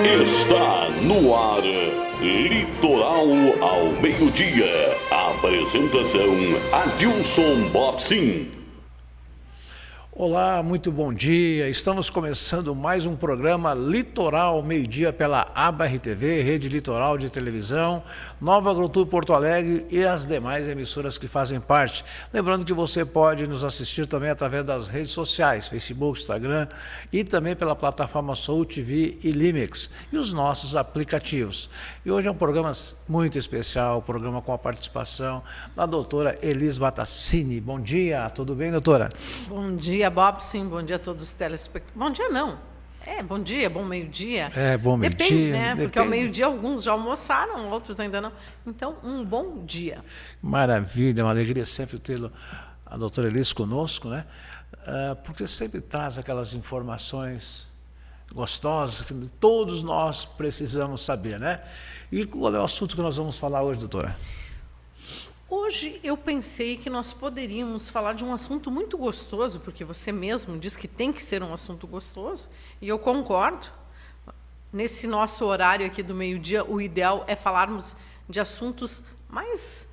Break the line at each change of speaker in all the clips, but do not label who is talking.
Está no ar, Litoral ao meio-dia. Apresentação, Adilson Bobsin.
Olá, muito bom dia. Estamos começando mais um programa Litoral meio-dia pela ABA-RTV, Rede Litoral de Televisão, Nova Agricultura Porto Alegre e as demais emissoras que fazem parte. Lembrando que você pode nos assistir também através das redes sociais, Facebook, Instagram e também pela plataforma Soul TV e Limex e os nossos aplicativos. E hoje é um programa muito especial, um programa com a participação da doutora Elis Batacini. Bom dia, tudo bem, doutora?
Bom dia, Bobsin, bom dia a todos os telespectadores. Bom dia não, bom dia, bom meio-dia.
Bom meio-dia.
Depende, né? Porque ao meio-dia alguns já almoçaram, outros ainda não. Então, um bom dia.
Maravilha, uma alegria sempre tê-lo, a doutora Elis conosco, né? Porque sempre traz aquelas informações gostosas que todos nós precisamos saber, né? E qual é o assunto que nós vamos falar hoje, doutora?
Hoje eu pensei que nós poderíamos falar de um assunto muito gostoso, porque você mesmo diz que tem que ser um assunto gostoso, e eu concordo. Nesse nosso horário aqui do meio-dia, o ideal é falarmos de assuntos mais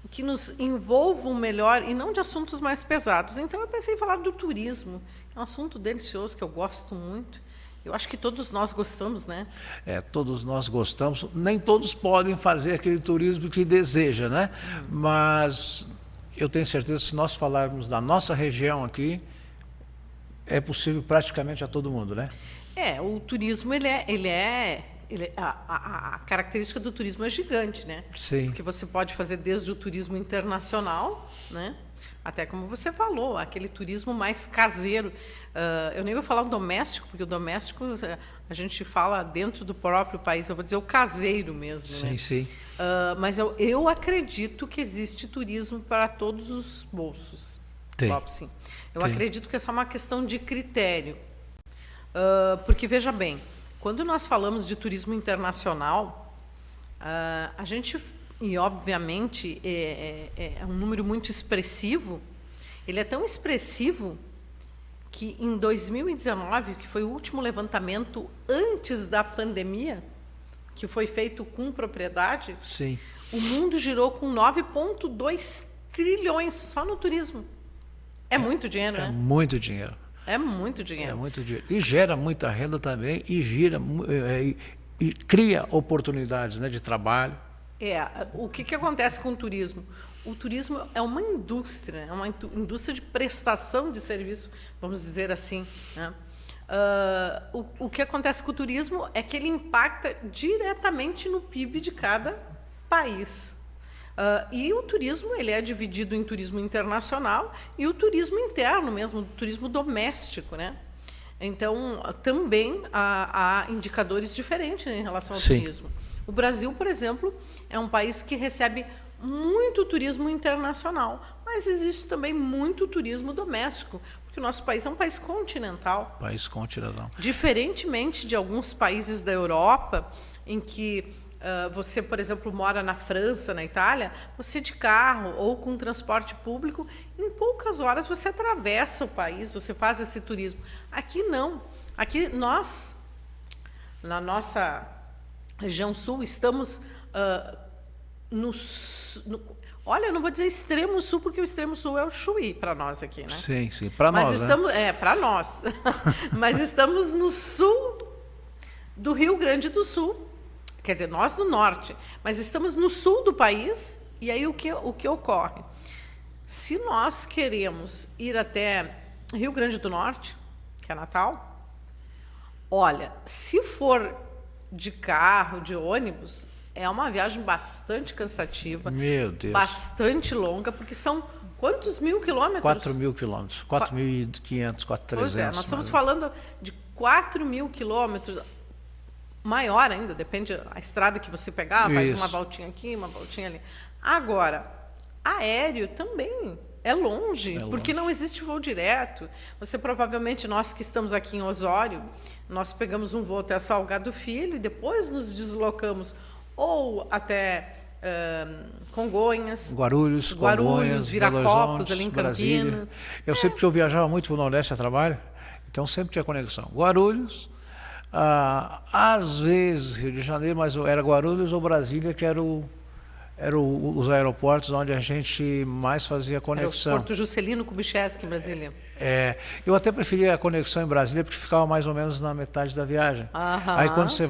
que nos envolvam melhor e não de assuntos mais pesados. Então eu pensei em falar do turismo, que é um assunto delicioso, que eu gosto muito. Eu acho que todos nós gostamos, né?
Todos nós gostamos. Nem todos podem fazer aquele turismo que deseja, né? Mas eu tenho certeza que se nós falarmos da nossa região aqui, é possível praticamente a todo mundo, né?
O turismo, a característica do turismo é gigante, né?
Sim.
Porque você pode fazer desde o turismo internacional, né? Até como você falou, aquele turismo mais caseiro. Eu nem vou falar o doméstico, porque o doméstico a gente fala dentro do próprio país. Eu vou dizer o caseiro mesmo.
Sim,
né?
sim.
Mas eu acredito que existe turismo para todos os bolsos.
Tem.
Sim. Eu acredito que é só uma questão de critério. Porque, veja bem, quando nós falamos de turismo internacional, a gente... E, obviamente, é um número muito expressivo. Ele é tão expressivo que, em 2019, que foi o último levantamento antes da pandemia, que foi feito com propriedade,
Sim.
O mundo girou com 9,2 trilhões só no turismo. É muito dinheiro, né?
Muito dinheiro.
É muito dinheiro.
É muito dinheiro. E gera muita renda também, e e cria oportunidades, né, de trabalho.
O que acontece com o turismo? O turismo é uma indústria de prestação de serviço, vamos dizer assim, né? O que acontece com o turismo é que ele impacta diretamente no PIB de cada país. E o turismo ele é dividido em turismo internacional e o turismo interno mesmo, o turismo doméstico, né? Então, também há indicadores diferentes em relação ao turismo. O Brasil, por exemplo, é um país que recebe muito turismo internacional, mas existe também muito turismo doméstico, porque o nosso país é um país continental.
País continental.
Diferentemente de alguns países da Europa, em que você, por exemplo, mora na França, na Itália, você de carro ou com transporte público, em poucas horas você atravessa o país, você faz esse turismo. Aqui não. Aqui nós, na nossa região sul, estamos olha, eu não vou dizer extremo sul, porque o extremo sul é o Chuí para nós aqui, né?
Sim, para nós,
estamos, para nós. Mas estamos no sul do Rio Grande do Sul, quer dizer, nós no norte, mas estamos no sul do país, e aí o que ocorre? Se nós queremos ir até Rio Grande do Norte, que é Natal, olha, se for de carro, de ônibus, é uma viagem bastante cansativa.
Meu Deus.
Bastante longa, porque são quantos mil quilômetros?
4.000 quilômetros, 4.500, 4.300.
Pois nós estamos falando de 4.000 quilômetros, maior ainda, depende da estrada que você pegar, faz uma voltinha aqui, uma voltinha ali. Agora, aéreo também é longe, porque não existe voo direto. Você provavelmente, nós que estamos aqui em Osório, nós pegamos um voo até Salgado Filho e depois nos deslocamos ou até Congonhas,
Guarulhos, Congonhas,
Viracopos, ali em
Brasília.
Campinas.
Eu sei porque eu viajava muito para o Nordeste a trabalho, então sempre tinha conexão. Guarulhos, Às vezes Rio de Janeiro, mas era Guarulhos ou Brasília que eram os aeroportos onde a gente mais fazia conexão.
Era o Porto Juscelino Kubitschek, em Brasília.
Eu até preferia a conexão em Brasília porque ficava mais ou menos na metade da viagem.
Aham.
Aí quando você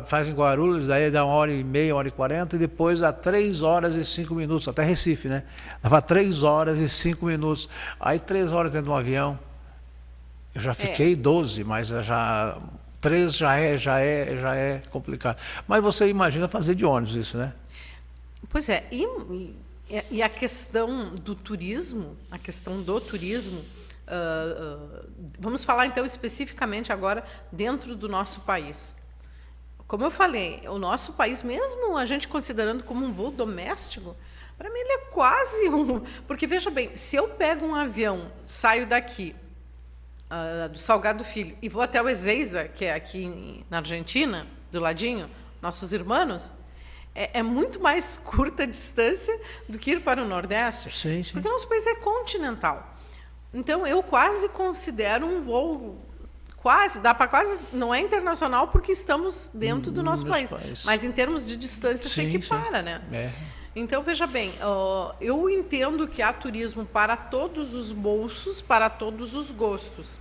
faz em Guarulhos, daí dá 1h30, 1h40 e depois dá 3 horas e 5 minutos, até Recife, né? Dava 3 horas e 5 minutos. Aí 3 horas dentro de um avião, eu já fiquei 12, mas já 3 já é complicado. Mas você imagina fazer de ônibus isso, né?
Pois é, e a questão do turismo, vamos falar então especificamente agora dentro do nosso país. Como eu falei, o nosso país, mesmo a gente considerando como um voo doméstico, para mim ele é quase um... Porque veja bem, se eu pego um avião, saio daqui, do Salgado Filho, e vou até o Ezeiza, que é aqui na Argentina, do ladinho, nossos irmãos, é muito mais curta a distância do que ir para o Nordeste.
Sim, sim.
Porque o nosso país é continental. Então, eu quase considero um voo, não é internacional porque estamos dentro do nosso país. Mas em termos de distância se equipara, né? Então, veja bem, eu entendo que há turismo para todos os bolsos, para todos os gostos.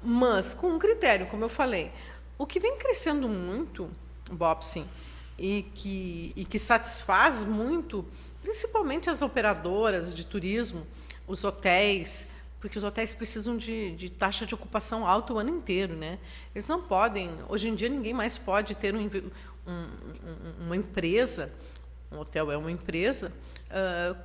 Mas com um critério, como eu falei. O que vem crescendo muito, Bobson, e que satisfaz muito, principalmente as operadoras de turismo, os hotéis, porque os hotéis precisam de taxa de ocupação alta o ano inteiro, né? Eles não podem, hoje em dia ninguém mais pode ter uma empresa, um hotel é uma empresa,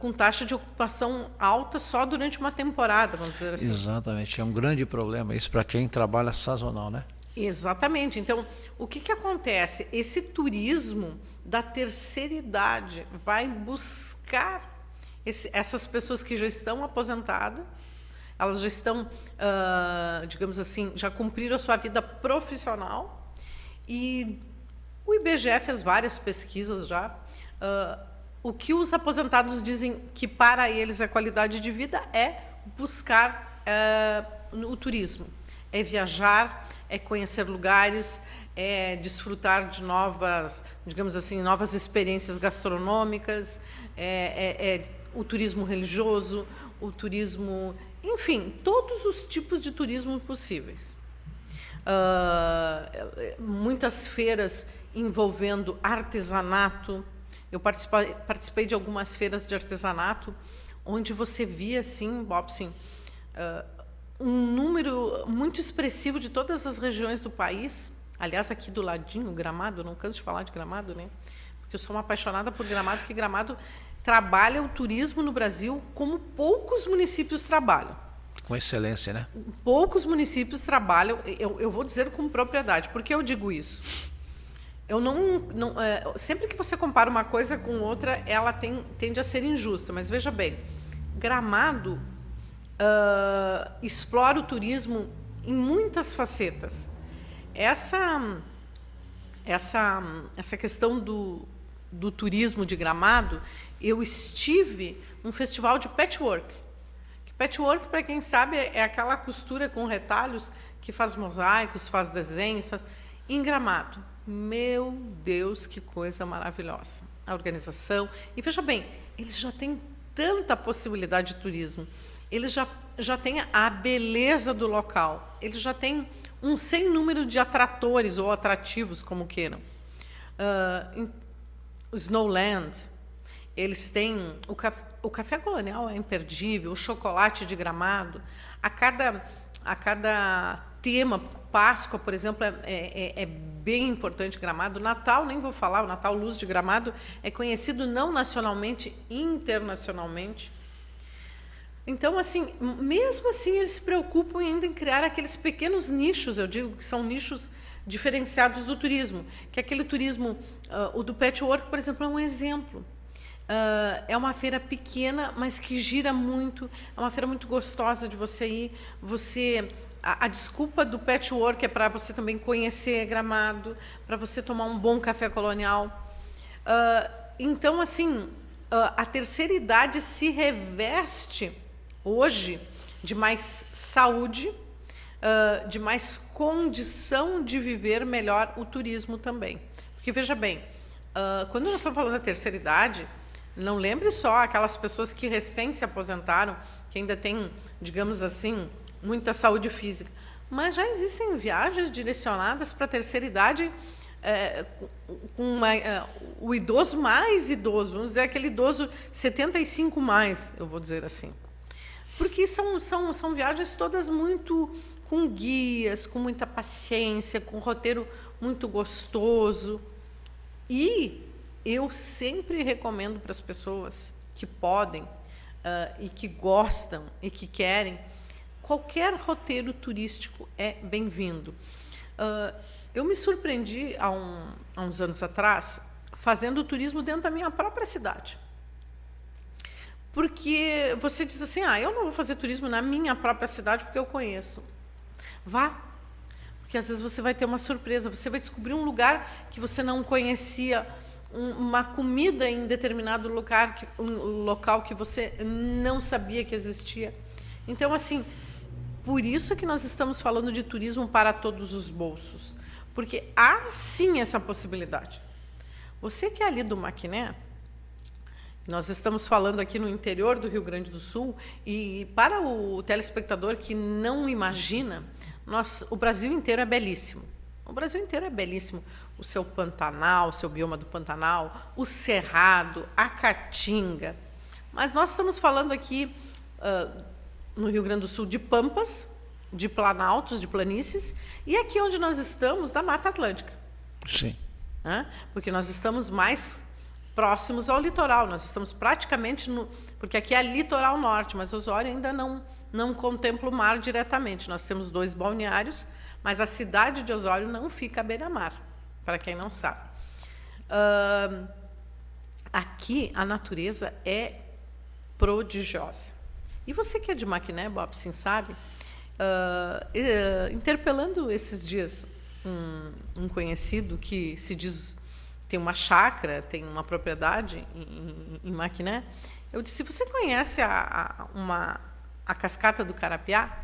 com taxa de ocupação alta só durante uma temporada, vamos dizer assim.
Exatamente, é um grande problema isso para quem trabalha sazonal, né?
Exatamente. Então, o que acontece? Esse turismo da terceira idade vai buscar essas pessoas que já estão aposentadas, elas já estão, digamos assim, já cumpriram a sua vida profissional, e o IBGE fez várias pesquisas já. O que os aposentados dizem que para eles a qualidade de vida é buscar o turismo, é viajar, é conhecer lugares, é desfrutar de novas, digamos assim, novas experiências gastronômicas, o turismo religioso, o turismo, enfim, todos os tipos de turismo possíveis. Muitas feiras envolvendo artesanato. Eu participei de algumas feiras de artesanato, onde você via, assim, Bobson, um número muito expressivo de todas as regiões do país. Aliás, aqui do ladinho, Gramado, eu não canso de falar de Gramado, né? Porque eu sou uma apaixonada por Gramado, que Gramado trabalha o turismo no Brasil como poucos municípios trabalham.
Com excelência, né?
Poucos municípios trabalham, eu vou dizer com propriedade. Por que eu digo isso? Eu sempre que você compara uma coisa com outra, ela tende a ser injusta. Mas veja bem, Gramado explora o turismo em muitas facetas. Essa questão do turismo de Gramado, eu estive num festival de patchwork. Patchwork, para quem sabe, é aquela costura com retalhos que faz mosaicos, faz desenhos, em Gramado. Meu Deus, que coisa maravilhosa. A organização. E veja bem, eles já têm tanta possibilidade de turismo. Eles já têm a beleza do local. Eles já têm um sem número de atratores ou atrativos, como queiram. Snowland, eles têm o café colonial é imperdível, o chocolate de Gramado. A cada tema, Páscoa, por exemplo, é bem importante Gramado. Natal, nem vou falar, o Natal Luz de Gramado é conhecido não nacionalmente, internacionalmente. Então, assim, mesmo assim, eles se preocupam ainda em criar aqueles pequenos nichos, eu digo que são nichos diferenciados do turismo, que aquele turismo, o do patchwork, por exemplo, é um exemplo. É uma feira pequena, mas que gira muito, é uma feira muito gostosa de você ir. A desculpa do patchwork é para você também conhecer Gramado, para você tomar um bom café colonial. Então, assim, a terceira idade se reveste hoje de mais saúde, de mais condição de viver melhor o turismo também. Porque, veja bem, quando nós estamos falando da terceira idade, não lembre só aquelas pessoas que recém se aposentaram, que ainda têm, digamos assim, muita saúde física. Mas já existem viagens direcionadas para a terceira idade, com o idoso mais idoso, vamos dizer aquele idoso 75 mais, eu vou dizer assim. Porque são viagens todas muito com guias, com muita paciência, com um roteiro muito gostoso. E eu sempre recomendo para as pessoas que podem e que gostam e que querem, qualquer roteiro turístico é bem-vindo. Eu me surpreendi há uns anos atrás fazendo turismo dentro da minha própria cidade. Porque você diz assim, eu não vou fazer turismo na minha própria cidade porque eu conheço. Vá, porque às vezes você vai ter uma surpresa, você vai descobrir um lugar que você não conhecia, uma comida em determinado local que você não sabia que existia. Então, assim, por isso que nós estamos falando de turismo para todos os bolsos, porque há sim essa possibilidade. Você que é ali do Maquiné, nós estamos falando aqui no interior do Rio Grande do Sul, e para o telespectador que não imagina, o Brasil inteiro é belíssimo. O Brasil inteiro é belíssimo. O seu Pantanal, o seu bioma do Pantanal, o Cerrado, a Caatinga. Mas nós estamos falando aqui no Rio Grande do Sul de pampas, de planaltos, de planícies, e aqui onde nós estamos, da Mata Atlântica.
Sim.
Porque nós estamos mais próximos ao litoral, nós estamos praticamente porque aqui é litoral norte, mas Osório ainda não contempla o mar diretamente. Nós temos 2 balneários, mas a cidade de Osório não fica à beira-mar, para quem não sabe. Aqui a natureza é prodigiosa. E você que é de Maquiné, Bob, sim, sabe? Interpelando esses dias um conhecido que se diz tem uma chácara, tem uma propriedade em Maquiné, eu disse, você conhece a cascata do Carapiá?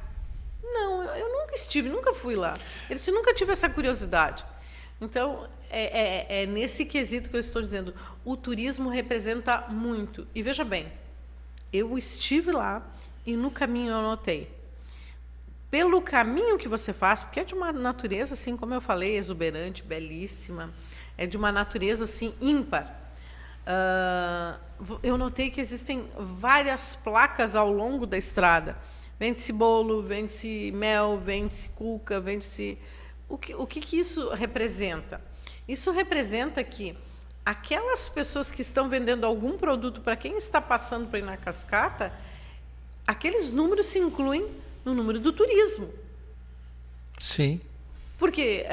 Não, eu nunca estive, nunca fui lá. Ele disse, nunca tive essa curiosidade. Então, é nesse quesito que eu estou dizendo, o turismo representa muito. E veja bem, eu estive lá e no caminho eu notei. Pelo caminho que você faz, porque é de uma natureza, assim, como eu falei, exuberante, belíssima, é de uma natureza, assim, ímpar. Eu notei que existem várias placas ao longo da estrada. Vende-se bolo, vende-se mel, vende-se cuca, vende-se... O que isso representa? Isso representa que aquelas pessoas que estão vendendo algum produto para quem está passando para ir na cascata, aqueles números se incluem no número do turismo. Sim. Porque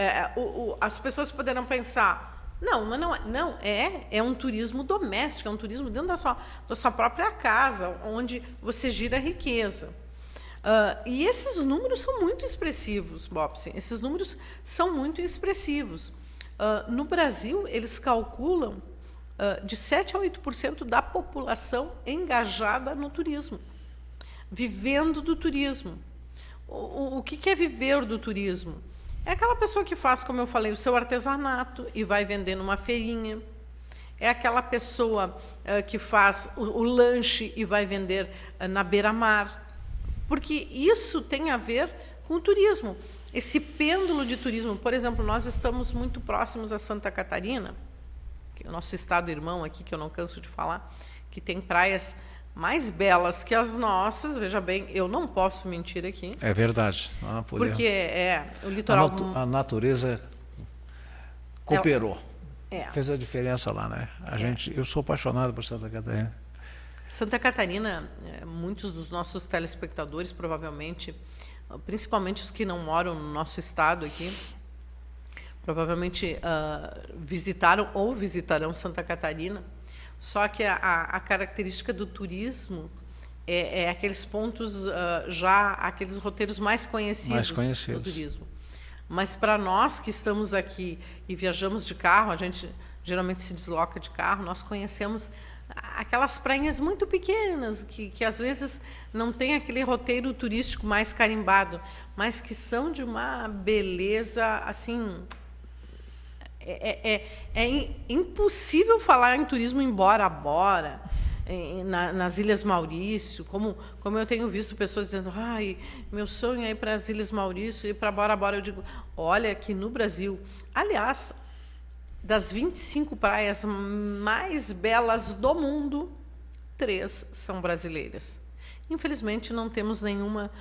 as pessoas poderão pensar, é um turismo doméstico, é um turismo dentro da sua própria casa, onde você gira riqueza. E esses números são muito expressivos, Bobson. Esses números são muito expressivos. No Brasil, eles calculam de 7% a 8% da população engajada no turismo, vivendo do turismo. O que é viver do turismo? É aquela pessoa que faz, como eu falei, o seu artesanato e vai vender numa feirinha. É aquela pessoa que faz o lanche e vai vender na beira-mar. Porque isso tem a ver com o turismo. Esse pêndulo de turismo, por exemplo, nós estamos muito próximos a Santa Catarina, que é o nosso estado irmão aqui, que eu não canso de falar, que tem praias mais belas que as nossas. Veja bem, eu não posso mentir aqui. É verdade. Porque o litoral...
A natureza cooperou. Fez a diferença lá, né? Eu sou apaixonado por Santa Catarina.
Santa Catarina, muitos dos nossos telespectadores, provavelmente, principalmente os que não moram no nosso estado aqui, provavelmente visitaram ou visitarão Santa Catarina. Só que a característica do turismo é aqueles pontos, aqueles roteiros mais conhecidos do turismo. Mas para nós que estamos aqui e viajamos de carro, a gente geralmente se desloca de carro, nós conhecemos aquelas prainhas muito pequenas, que às vezes não tem aquele roteiro turístico mais carimbado, mas que são de uma beleza, assim, impossível falar em turismo em Bora Bora, nas Ilhas Maurício, como eu tenho visto pessoas dizendo, ai, meu sonho é ir para as Ilhas Maurício, ir para Bora Bora. Eu digo, olha, aqui no Brasil, aliás, das 25 praias mais belas do mundo, 3 são brasileiras. Infelizmente, não temos nenhuma,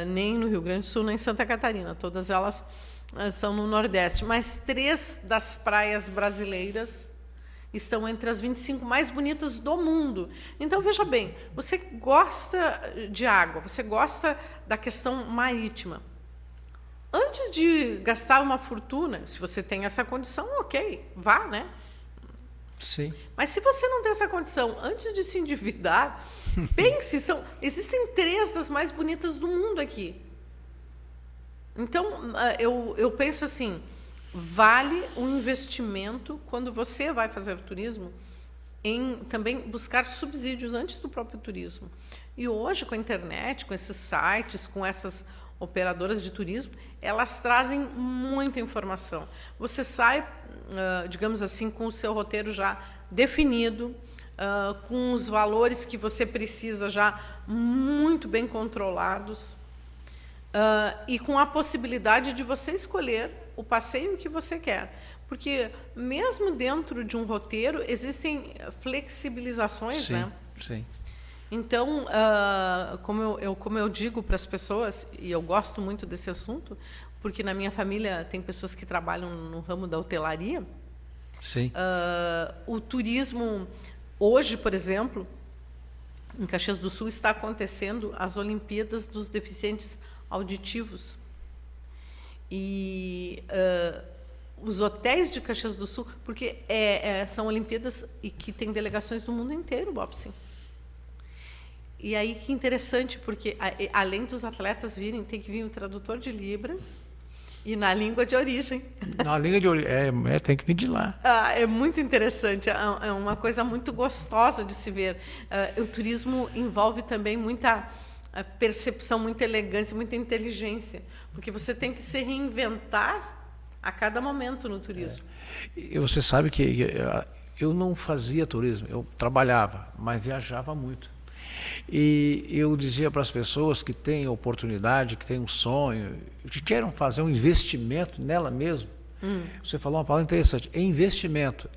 nem no Rio Grande do Sul, nem em Santa Catarina. Todas elas são no Nordeste. Mas 3 das praias brasileiras estão entre as 25 mais bonitas do mundo. Então, veja bem, você gosta de água, você gosta da questão marítima. Antes de gastar uma fortuna, se você tem essa condição, ok, vá, né?
Sim.
Mas se você não tem essa condição, antes de se endividar, pense, existem 3 das mais bonitas do mundo aqui. Então, eu penso assim, vale o investimento quando você vai fazer o turismo em também buscar subsídios antes do próprio turismo. E hoje, com a internet, com esses sites, com essas operadoras de turismo, elas trazem muita informação. Você sai, digamos assim, com o seu roteiro já definido, com os valores que você precisa já muito bem controlados, e com a possibilidade de você escolher o passeio que você quer. Porque mesmo dentro de um roteiro existem flexibilizações,
sim,
né?
Sim.
Então, como eu digo para as pessoas, e eu gosto muito desse assunto, porque na minha família tem pessoas que trabalham no ramo da hotelaria.
Sim.
O turismo, hoje, por exemplo, em Caxias do Sul, está acontecendo as Olimpíadas dos Deficientes Auditivos. E os hotéis de Caxias do Sul, porque são Olimpíadas e que tem delegações do mundo inteiro, Bobson. E aí que interessante, porque além dos atletas virem, tem que vir o tradutor de Libras e na língua de origem.
Na língua de origem, tem que vir de lá.
É muito interessante, é uma coisa muito gostosa de se ver. O turismo envolve também muita percepção, muita elegância, muita inteligência, porque você tem que se reinventar a cada momento no turismo.
E você sabe que eu não fazia turismo, eu trabalhava, mas viajava muito. E eu dizia para as pessoas que têm oportunidade, que têm um sonho, que queiram fazer um investimento nela mesma. Você falou uma palavra interessante, é investimento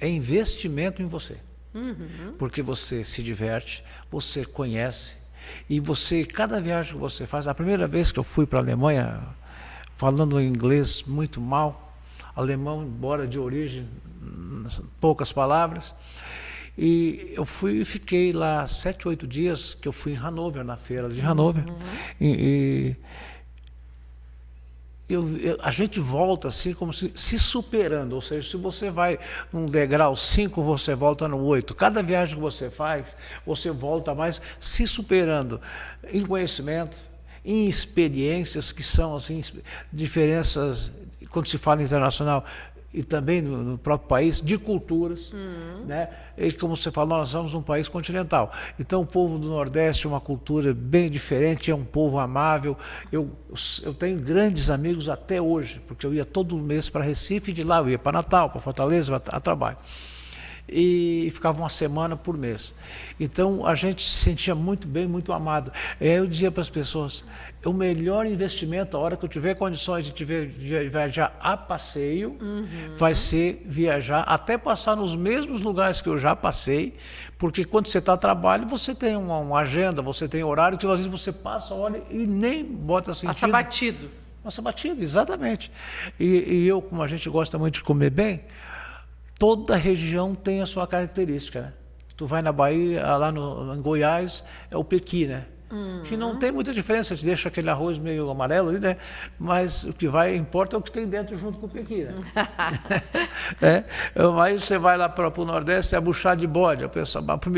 em você. Porque você se diverte, você conhece, e você, cada viagem que você faz, a primeira vez que eu fui para a Alemanha, falando inglês muito mal, alemão, embora de origem, poucas palavras, e eu fui e fiquei lá 7, 8 dias, que eu fui em Hannover, na feira de Hannover. A gente volta assim como se superando, ou seja, se você vai num degrau 5, você volta no 8. Cada viagem que você faz, você volta mais se superando em conhecimento, em experiências que são assim, diferenças, quando se fala internacional, e também no próprio país, de culturas, né? E como você falou, nós somos um país continental. Então o povo do Nordeste é uma cultura bem diferente, é um povo amável. Eu tenho grandes amigos até hoje, porque eu ia todo mês para Recife, e de lá eu ia para Natal, para Fortaleza, a trabalho. E ficava uma semana por mês. Então a gente se sentia muito bem, muito amado. E aí eu dizia para as pessoas, o melhor investimento, a hora que eu tiver condições de viajar a passeio, vai ser viajar, até passar nos mesmos lugares que eu já passei, porque quando você está a trabalho, você tem uma agenda, você tem horário, que às vezes você passa, olha e nem bota sentido.
Passa batido.
Passa batido, exatamente. E eu, como a gente gosta muito de comer bem, toda região tem a sua característica, né? Tu vai na Bahia, lá em Goiás, é o pequi, né? Que não tem muita diferença, te deixa aquele arroz meio amarelo ali, né? Mas o que importa é o que tem dentro junto com o pequi, né? Aí você vai lá para o Nordeste, é a buchada de bode.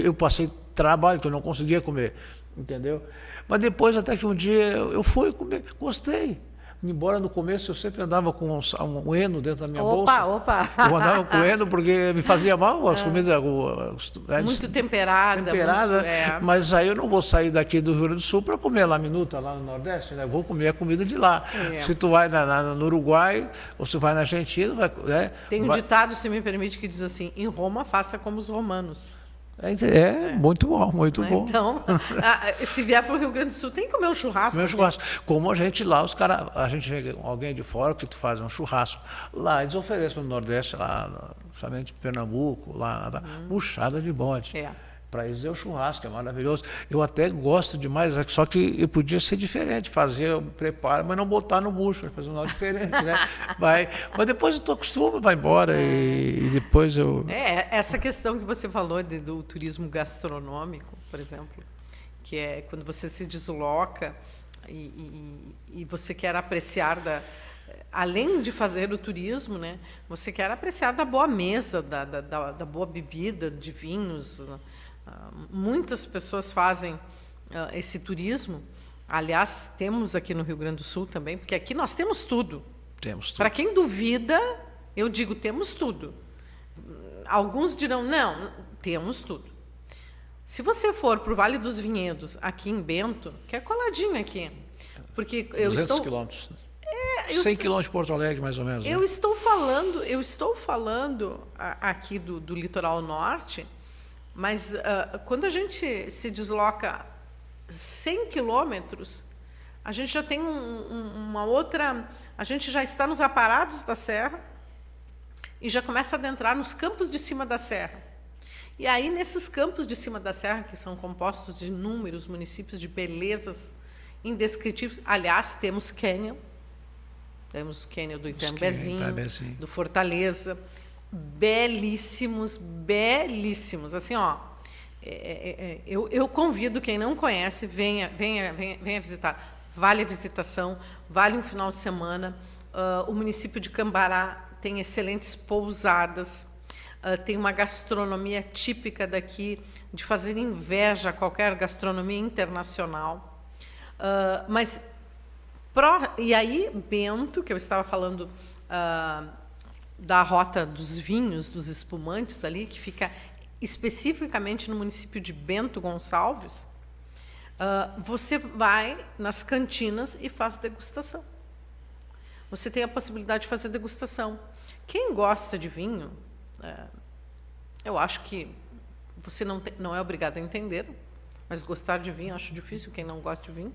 Eu passei trabalho que eu não conseguia comer, entendeu? Mas depois, até que um dia eu fui comer, gostei. Embora no começo eu sempre andava com um eno dentro da minha
Opa,
bolsa.
opa!
Eu andava com eno porque me fazia mal as comidas.
Muito temperada.
Temperada,
muito,
mas aí eu não vou sair daqui do Rio Grande do Sul para comer laminuta lá no Nordeste, né? Vou comer a comida de lá. Se tu vai no Uruguai ou se vai na Argentina,
Tem um ditado, se me permite, que diz assim: em Roma, faça como os romanos.
Muito bom, muito bom.
Então, se vier para o Rio Grande do Sul, tem que comer um churrasco.
Comer um churrasco. Como a gente lá, a gente chega, alguém de fora que tu faz um churrasco. Lá eles oferecem no Nordeste, lá, somente Pernambuco, lá, buchada de bode. Para eles é o churrasco, é maravilhoso. Eu até gosto demais, só que eu podia ser diferente, fazer o preparo, mas não botar no bucho, fazer um lado diferente, né? Mas depois tu acostuma, vai embora e depois eu...
Essa questão que você falou do turismo gastronômico, por exemplo, que é quando você se desloca e você quer apreciar além de fazer o turismo, né? Você quer apreciar da boa mesa, da boa bebida, de vinhos. Muitas pessoas fazem esse turismo. Aliás, temos aqui no Rio Grande do Sul também, porque aqui nós temos tudo.
Temos tudo.
Para quem duvida, eu digo, temos tudo. Alguns dirão, não, temos tudo. Se você for para o Vale dos Vinhedos, aqui em Bento, que é coladinho aqui, porque eu
200 quilômetros. 100 quilômetros de Porto Alegre, mais ou menos.
Eu estou falando aqui do litoral norte. Mas quando a gente se desloca 100 quilômetros, a gente já tem uma outra... A gente já está nos aparados da serra e já começa a adentrar nos campos de cima da serra. E aí, nesses campos de cima da serra, que são compostos de inúmeros municípios de belezas indescritíveis... Aliás, temos cânion do Itambezinho, do Fortaleza... belíssimos, assim, eu convido quem não conhece, venha visitar. Vale a visitação, vale um final de semana. O município de Cambará tem excelentes pousadas, tem uma gastronomia típica daqui, de fazer inveja a qualquer gastronomia internacional. E aí, Bento, que eu estava falando... da rota dos vinhos, dos espumantes ali, que fica especificamente no município de Bento Gonçalves, você vai nas cantinas e faz degustação. Você tem a possibilidade de fazer degustação. Quem gosta de vinho, eu acho que você não é obrigado a entender, mas gostar de vinho, eu acho difícil quem não gosta de vinho.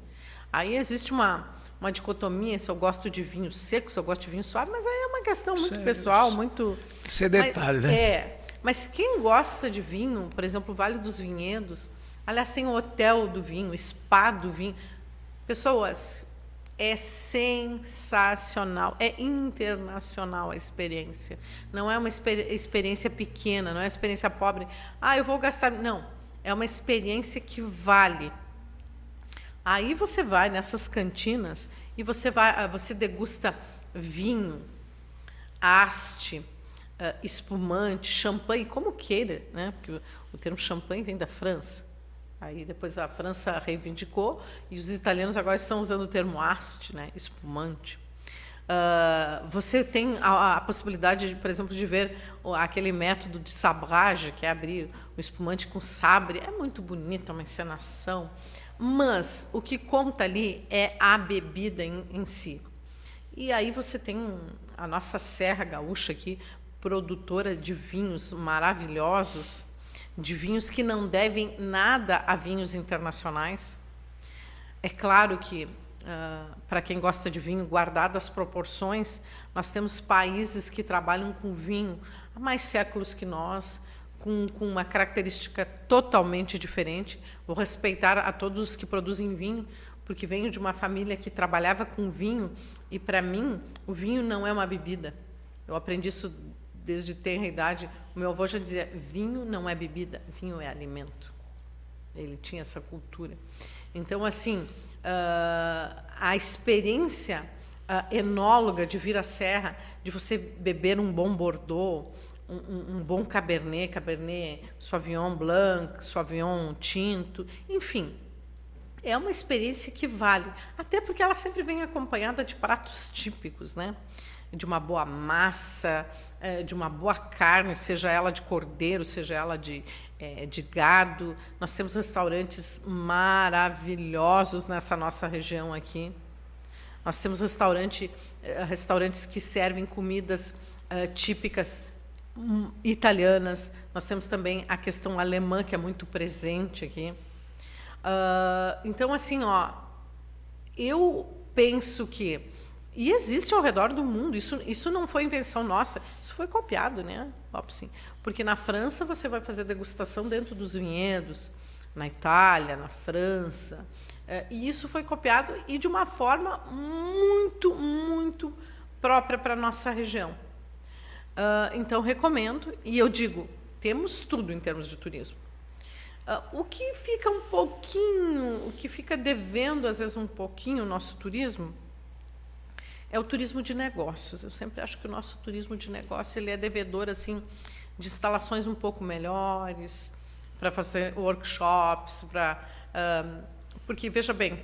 Aí existe uma dicotomia, se eu gosto de vinho seco, se eu gosto de vinho suave, mas aí é uma questão muito pessoal, muito...
Isso é detalhe, né?
Mas quem gosta de vinho, por exemplo, o Vale dos Vinhedos, aliás, tem o Hotel do Vinho, Spa do Vinho. Pessoas, é sensacional, é internacional a experiência. Não é uma experiência pequena, não é uma experiência pobre. Eu vou gastar... Não, é uma experiência que vale. Aí você vai nessas cantinas e você degusta vinho, haste, espumante, champanhe, como queira, né? Porque o termo champanhe vem da França. Aí depois a França reivindicou e os italianos agora estão usando o termo haste, né? Espumante. Você tem a possibilidade, por exemplo, de ver aquele método de sabrage, que é abrir o espumante com sabre. É muito bonito, é uma encenação. Mas o que conta ali é a bebida em si. E aí você tem a nossa Serra Gaúcha aqui, produtora de vinhos maravilhosos, de vinhos que não devem nada a vinhos internacionais. É claro que, para quem gosta de vinho, guardadas as proporções, nós temos países que trabalham com vinho há mais séculos que nós, com uma característica totalmente diferente. Vou respeitar a todos os que produzem vinho, porque venho de uma família que trabalhava com vinho, e, para mim, o vinho não é uma bebida. Eu aprendi isso desde tenra idade. O meu avô já dizia, vinho não é bebida, vinho é alimento. Ele tinha essa cultura. Então, assim, a experiência enóloga de vir à serra, de você beber um bom Bordeaux, um bom Cabernet Sauvignon Blanc, Sauvignon tinto, enfim, é uma experiência que vale, até porque ela sempre vem acompanhada de pratos típicos, né? De uma boa massa, de uma boa carne, seja ela de cordeiro, seja ela de gado. Nós temos restaurantes maravilhosos nessa nossa região aqui. Nós temos restaurantes que servem comidas típicas italianas. Nós temos também a questão alemã, que é muito presente aqui. Então, assim, eu penso que... E existe ao redor do mundo, isso não foi invenção nossa, isso foi copiado, né, Robson? Porque na França você vai fazer degustação dentro dos vinhedos, na Itália, na França, e isso foi copiado e de uma forma muito, muito própria para a nossa região. Então, recomendo, e eu digo, temos tudo em termos de turismo. O que fica o que fica devendo, às vezes, um pouquinho o nosso turismo, é o turismo de negócios. Eu sempre acho que o nosso turismo de negócios ele é devedor assim, de instalações um pouco melhores, para fazer workshops, porque, veja bem,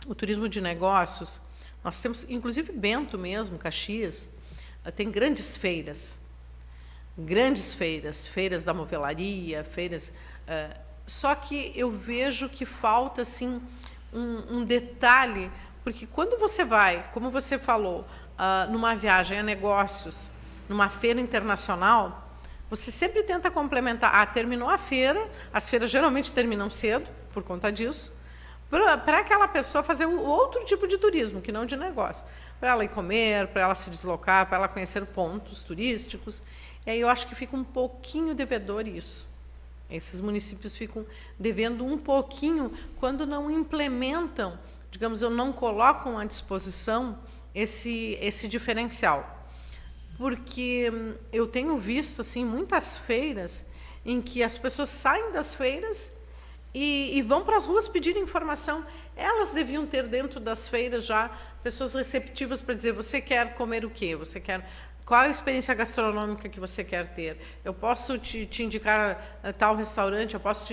o turismo de negócios, nós temos, inclusive Bento mesmo, Caxias, tem grandes feiras, feiras da movelaria, feiras... só que eu vejo que falta assim, um detalhe... Porque quando você vai, como você falou, numa viagem a negócios, numa feira internacional, você sempre tenta complementar. Terminou a feira, as feiras geralmente terminam cedo, por conta disso, para aquela pessoa fazer outro tipo de turismo, que não de negócio. Para ela ir comer, para ela se deslocar, para ela conhecer pontos turísticos. E aí eu acho que fica um pouquinho devedor isso. Esses municípios ficam devendo um pouquinho quando não implementam, digamos, não colocam à disposição esse diferencial. Porque eu tenho visto assim, muitas feiras em que as pessoas saem das feiras e vão para as ruas pedir informação. Elas deviam ter dentro das feiras já pessoas receptivas para dizer, você quer comer o quê? Qual é a experiência gastronômica que você quer ter? Eu posso te indicar tal restaurante, eu posso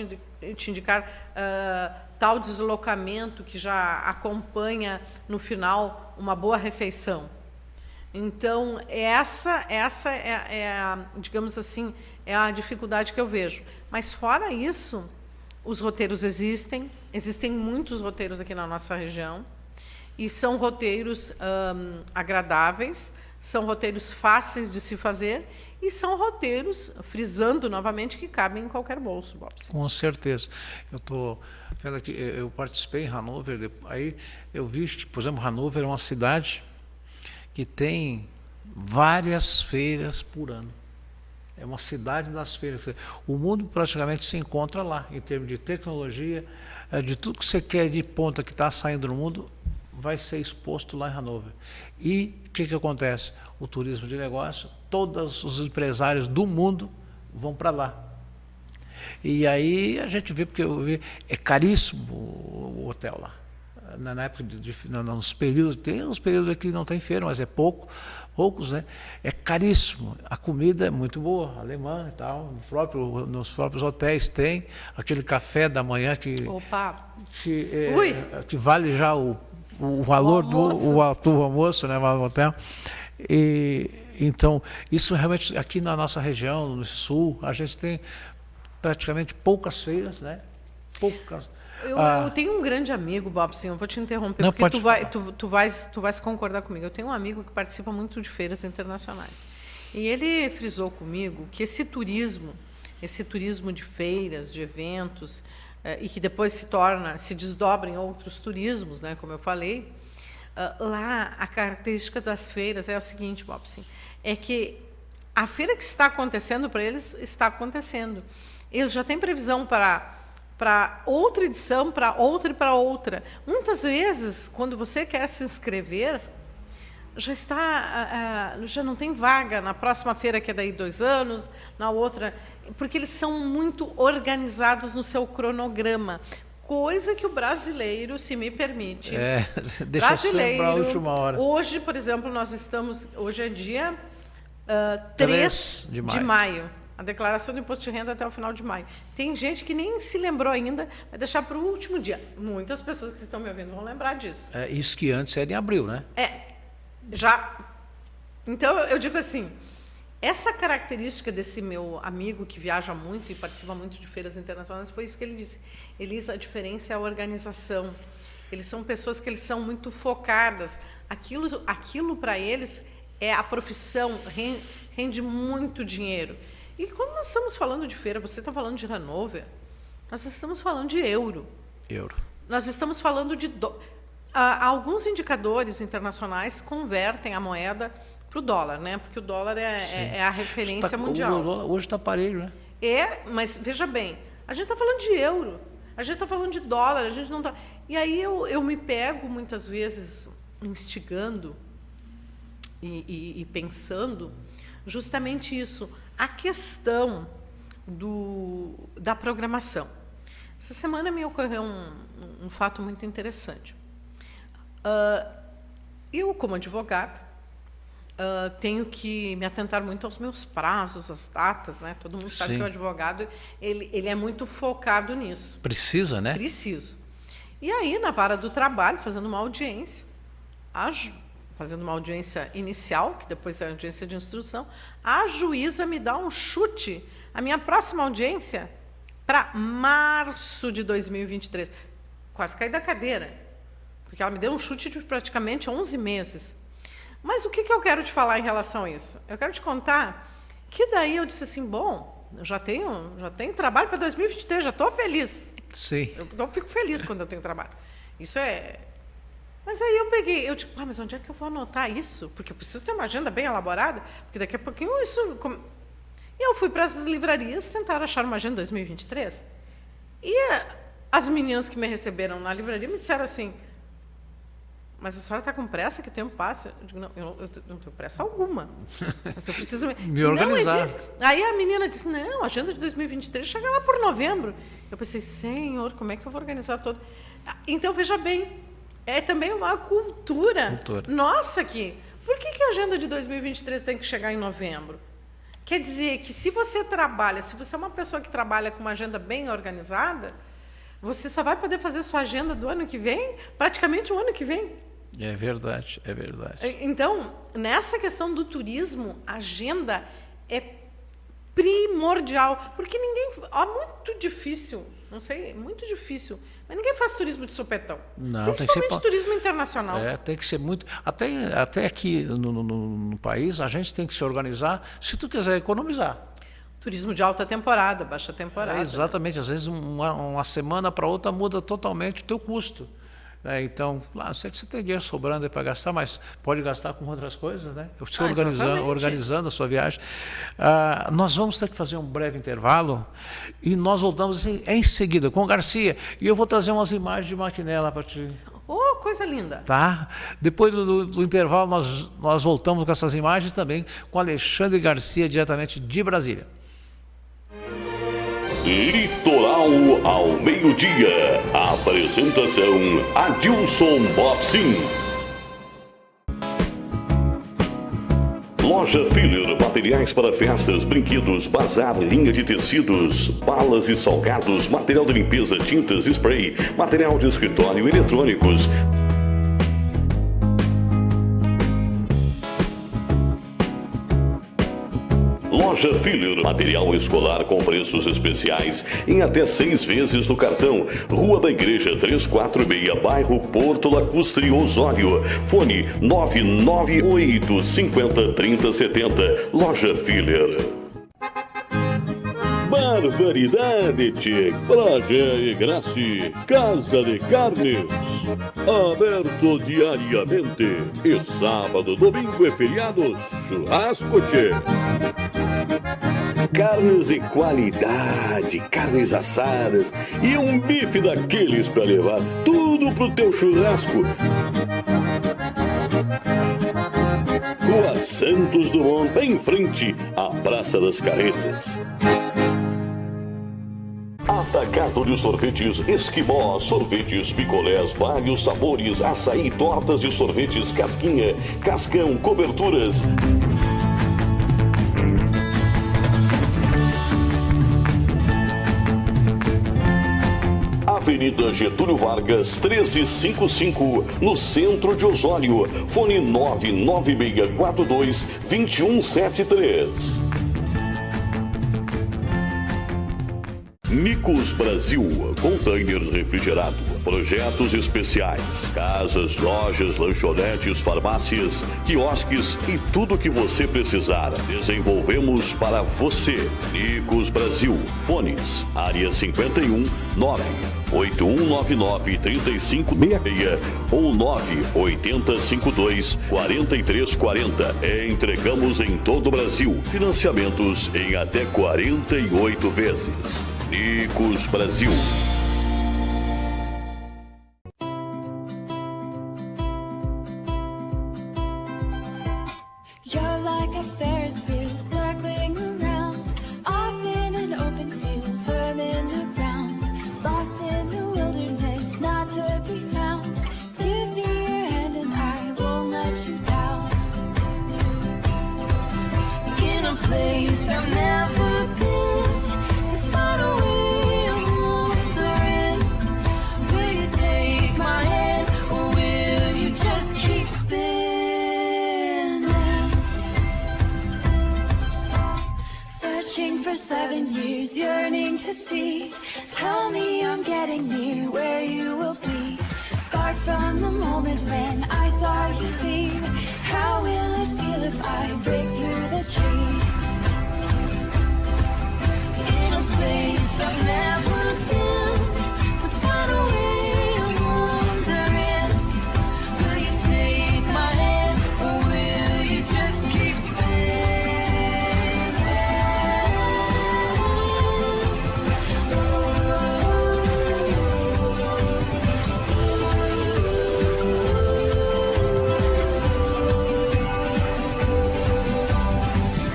te indicar tal deslocamento que já acompanha, no final, uma boa refeição. Então, essa digamos assim, é a dificuldade que eu vejo. Mas, fora isso, os roteiros existem muitos roteiros aqui na nossa região, e são roteiros agradáveis, são roteiros fáceis de se fazer, e são roteiros, frisando novamente, que cabem em qualquer bolso, Bobson.
Com certeza. Eu estou vendo aqui, eu participei em Hannover, aí eu vi que, por exemplo, Hannover é uma cidade que tem várias feiras por ano. É uma cidade das feiras. O mundo praticamente se encontra lá, em termos de tecnologia, de tudo que você quer de ponta que está saindo do mundo, vai ser exposto lá em Hannover. E o que acontece? O turismo de negócio, todos os empresários do mundo vão para lá. E aí a gente vê, porque é caríssimo o hotel lá. Na época, nos períodos, tem uns períodos aqui que não tem feira, mas é poucos, né? É caríssimo. A comida é muito boa, alemã e tal. Nos próprios hotéis tem aquele café da manhã que vale já o valor do almoço, né, no hotel. E então, isso realmente, aqui na nossa região, no sul, a gente tem praticamente poucas feiras, né? Poucas.
Eu tenho um grande amigo, Bobson, eu vou te interromper,
não,
porque tu vais concordar comigo. Eu tenho um amigo que participa muito de feiras internacionais. E ele frisou comigo que esse turismo de feiras, de eventos, e que depois se desdobra em outros turismos, né, como eu falei, lá a característica das feiras é o seguinte, Bobson, é que a feira que está acontecendo para eles está acontecendo. Ele já tem previsão para outra edição, para outra e para outra. Muitas vezes, quando você quer se inscrever, já não tem vaga na próxima feira, que é daí 2 anos, na outra, porque eles são muito organizados no seu cronograma, coisa que o brasileiro, se me permite,
deixa sempre para a última hora.
Hoje, por exemplo, hoje é dia 3 de maio. a declaração do imposto de renda até o final de maio. Tem gente que nem se lembrou ainda, vai deixar para o último dia. Muitas pessoas que estão me ouvindo vão lembrar disso.
É isso que antes era em abril, né?
Já. Então, eu digo assim, essa característica desse meu amigo que viaja muito e participa muito de feiras internacionais, foi isso que ele disse. Eles, a diferença é a organização. Eles são pessoas que eles são muito focadas. Aquilo para eles é a profissão, rende muito dinheiro. E quando nós estamos falando de feira, você está falando de Hannover, nós estamos falando de euro. Nós estamos falando de... alguns indicadores internacionais convertem a moeda para o dólar, né? Porque o dólar é a referência mundial.
O dólar hoje está parelho, né?
Mas veja bem, a gente está falando de euro, a gente está falando de dólar, a gente não está... E aí eu me pego muitas vezes instigando e pensando justamente isso, a questão da programação. Essa semana me ocorreu um fato muito interessante. Eu, como advogado, tenho que me atentar muito aos meus prazos, às datas, né? Todo mundo sabe que o advogado ele é muito focado nisso.
Precisa, né?
Preciso. E aí, na vara do trabalho, fazendo uma audiência, inicial, que depois é a audiência de instrução, a juíza me dá um chute, a minha próxima audiência, para março de 2023. Quase caí da cadeira, porque ela me deu um chute de praticamente 11 meses. Mas o que eu quero te falar em relação a isso? Eu quero te contar que daí eu disse assim, bom, eu já tenho trabalho para 2023, já estou feliz.
Sim.
Eu fico feliz quando eu tenho trabalho. Isso é... Mas aí eu digo, mas onde é que eu vou anotar isso? Porque eu preciso ter uma agenda bem elaborada, porque daqui a pouquinho isso... E eu fui para as livrarias tentar achar uma agenda 2023. E as meninas que me receberam na livraria me disseram assim, mas a senhora está com pressa que o tempo passa? Eu digo, não, eu não tenho pressa alguma. Mas eu preciso
me organizar.
Aí a menina disse, não, a agenda de 2023 chega lá por novembro. Eu pensei, Senhor, como é que eu vou organizar todo? Então, veja bem, é também uma cultura. Nossa, por que a agenda de 2023 tem que chegar em novembro? Quer dizer que se você é uma pessoa que trabalha com uma agenda bem organizada, você só vai poder fazer sua agenda do ano que vem, praticamente o ano que vem.
É verdade.
Então, nessa questão do turismo, a agenda é primordial, porque muito difícil, não sei, muito difícil, mas ninguém faz turismo de sopetão.
Não,
principalmente
tem que ser,
turismo internacional.
Tem que ser muito... Até aqui no país, a gente tem que se organizar se tu quiser economizar.
Turismo de alta temporada, baixa temporada.
Exatamente, às vezes uma semana para outra muda totalmente o teu custo. Então, eu sei que você tem dinheiro sobrando para gastar, mas pode gastar com outras coisas, né? Se organizando a sua viagem. Nós vamos ter que fazer um breve intervalo e nós voltamos em seguida com o Garcia. E eu vou trazer umas imagens de Maquinela para ti.
Oh, coisa linda!
Tá? Depois do intervalo, nós voltamos com essas imagens também com Alexandre Garcia, diretamente de Brasília.
Litoral ao meio-dia. Apresentação Adilson Bobsin. Loja Filler, materiais para festas, brinquedos, bazar, linha de tecidos, balas e salgados, material de limpeza, tintas, spray, material de escritório, eletrônicos. Loja Filler, material escolar com preços especiais em até 6 vezes no cartão. Rua da Igreja 346, bairro Porto Lacustre, Osório. Fone 998 50 30 70. Loja Filler. Barbaridade, tchê! Praia e Grace, Casa de Carnes. Aberto diariamente. E sábado, domingo e feriados, churrasco, tchê! Carnes de qualidade, carnes assadas e um bife daqueles para levar tudo pro teu churrasco. Rua Santos Dumont, em frente à Praça das Carretas. Atacado de sorvetes Esquimó, sorvetes picolés, vários sabores, açaí, tortas de sorvetes casquinha, cascão, coberturas. Avenida Getúlio Vargas, 1355, no centro de Osório. Fone 99642-2173. Nicos Brasil, container refrigerado, projetos especiais, casas, lojas, lanchonetes, farmácias, quiosques e tudo o que você precisar. Desenvolvemos para você. Nicos Brasil, fones, área 51 98199-3566 ou 98052-4340. Entregamos em todo o Brasil. Financiamentos em até 48 vezes. Nicos Brasil.
You're like a Ferris wheel circling around, off in an open field, firm in the ground, lost in the wilderness, not to be found. Give me your hand and I won't let you down. In a place I've never been, to find a way I'm wandering. Will you take my hand or will you just keep spinning? Searching for 7 years, yearning to see. Tell me I'm getting near where you will be. Scarred from the moment when I saw you leave. How will it feel if I break through the tree? In a place I've never been, to find a way I'm wandering. Will you take my hand or will you just keep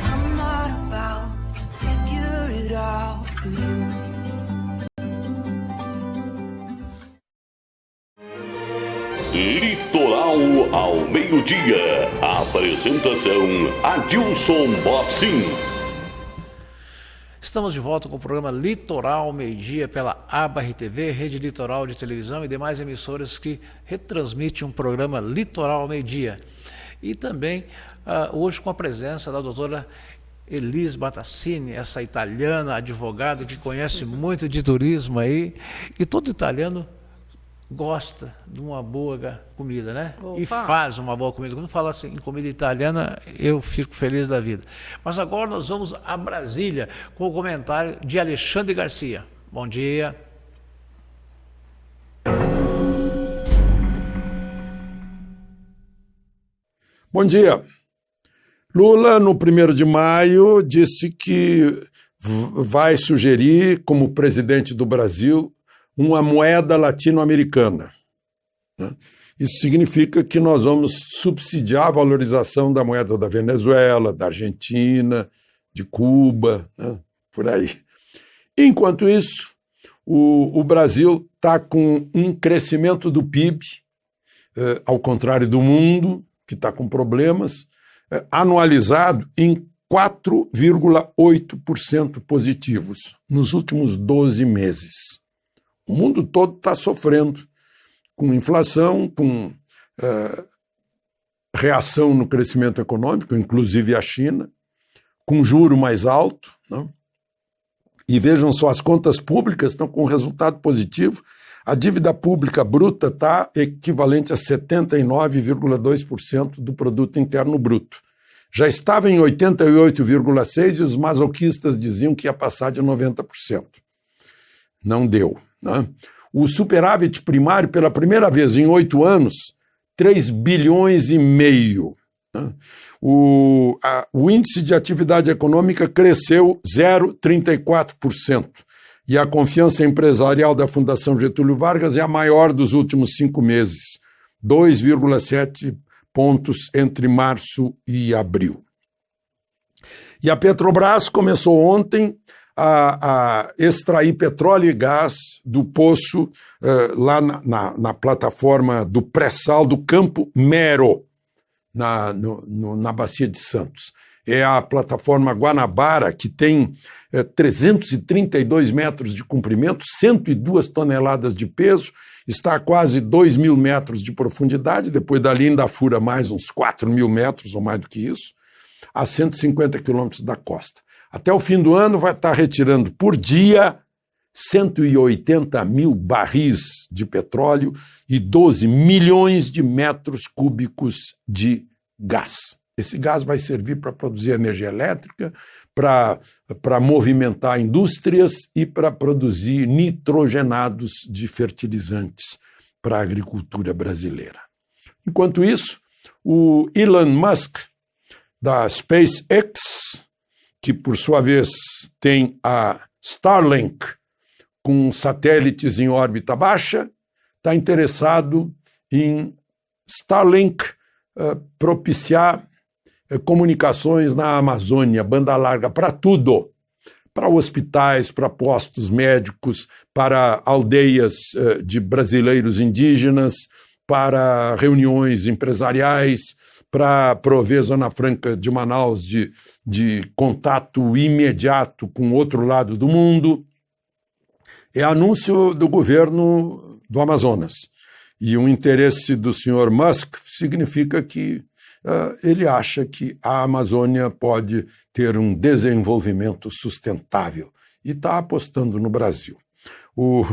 I'm not about to figure it out for you.
Litoral ao meio-dia. Apresentação Adilson Bobsin.
Estamos de volta com o programa Litoral Meio-Dia pela ABA-RTV, Rede Litoral de Televisão e demais emissoras que retransmitem um programa Litoral Meio-Dia. E também hoje com a presença da doutora Elis Battassini, essa italiana advogada que conhece muito de turismo aí. E todo italiano gosta de uma boa comida, né?
Opa.
E faz uma boa comida. Quando fala assim em comida italiana, eu fico feliz da vida. Mas agora nós vamos a Brasília com o comentário de Alexandre Garcia. Bom dia.
Bom dia. Lula, no 1º de maio, disse que vai sugerir, como presidente do Brasil, uma moeda latino-americana. Isso significa que nós vamos subsidiar a valorização da moeda da Venezuela, da Argentina, de Cuba, né? Por aí. Enquanto isso, o Brasil está com um crescimento do PIB, ao contrário do mundo, que está com problemas, anualizado em 4,8% positivos nos últimos 12 meses. O mundo todo está sofrendo com inflação, com reação no crescimento econômico, inclusive a China, com juro mais alto, né? E vejam só, as contas públicas estão com resultado positivo. A dívida pública bruta está equivalente a 79,2% do produto interno bruto. Já estava em 88,6% e os masoquistas diziam que ia passar de 90%. Não deu, né? O superávit primário, pela primeira vez em 8 anos, 3,5 bilhões. Né? O índice de atividade econômica cresceu 0,34%. E a confiança empresarial da Fundação Getúlio Vargas é a maior dos últimos 5 meses, 2,7 pontos entre março e abril. E a Petrobras começou ontem a extrair petróleo e gás do poço lá na plataforma do pré-sal do Campo Mero, na Bacia de Santos. é a plataforma Guanabara, que tem 332 metros de comprimento, 102 toneladas de peso, está a quase 2.000 metros de profundidade, depois dali ainda fura mais uns 4.000 metros ou mais do que isso, a 150 quilômetros da costa. Até o fim do ano vai estar retirando por dia 180 mil barris de petróleo e 12 milhões de metros cúbicos de gás. Esse gás vai servir para produzir energia elétrica, para movimentar indústrias e para produzir nitrogenados de fertilizantes para a agricultura brasileira. Enquanto isso, o Elon Musk, da SpaceX, que por sua vez tem a Starlink com satélites em órbita baixa, está interessado em Starlink propiciar comunicações na Amazônia, banda larga para tudo, para hospitais, para postos médicos, para aldeias de brasileiros indígenas, para reuniões empresariais, para prover Zona Franca de Manaus de contato imediato com o outro lado do mundo. É anúncio do governo do Amazonas. E o interesse do senhor Musk significa que ele acha que a Amazônia pode ter um desenvolvimento sustentável e está apostando no Brasil.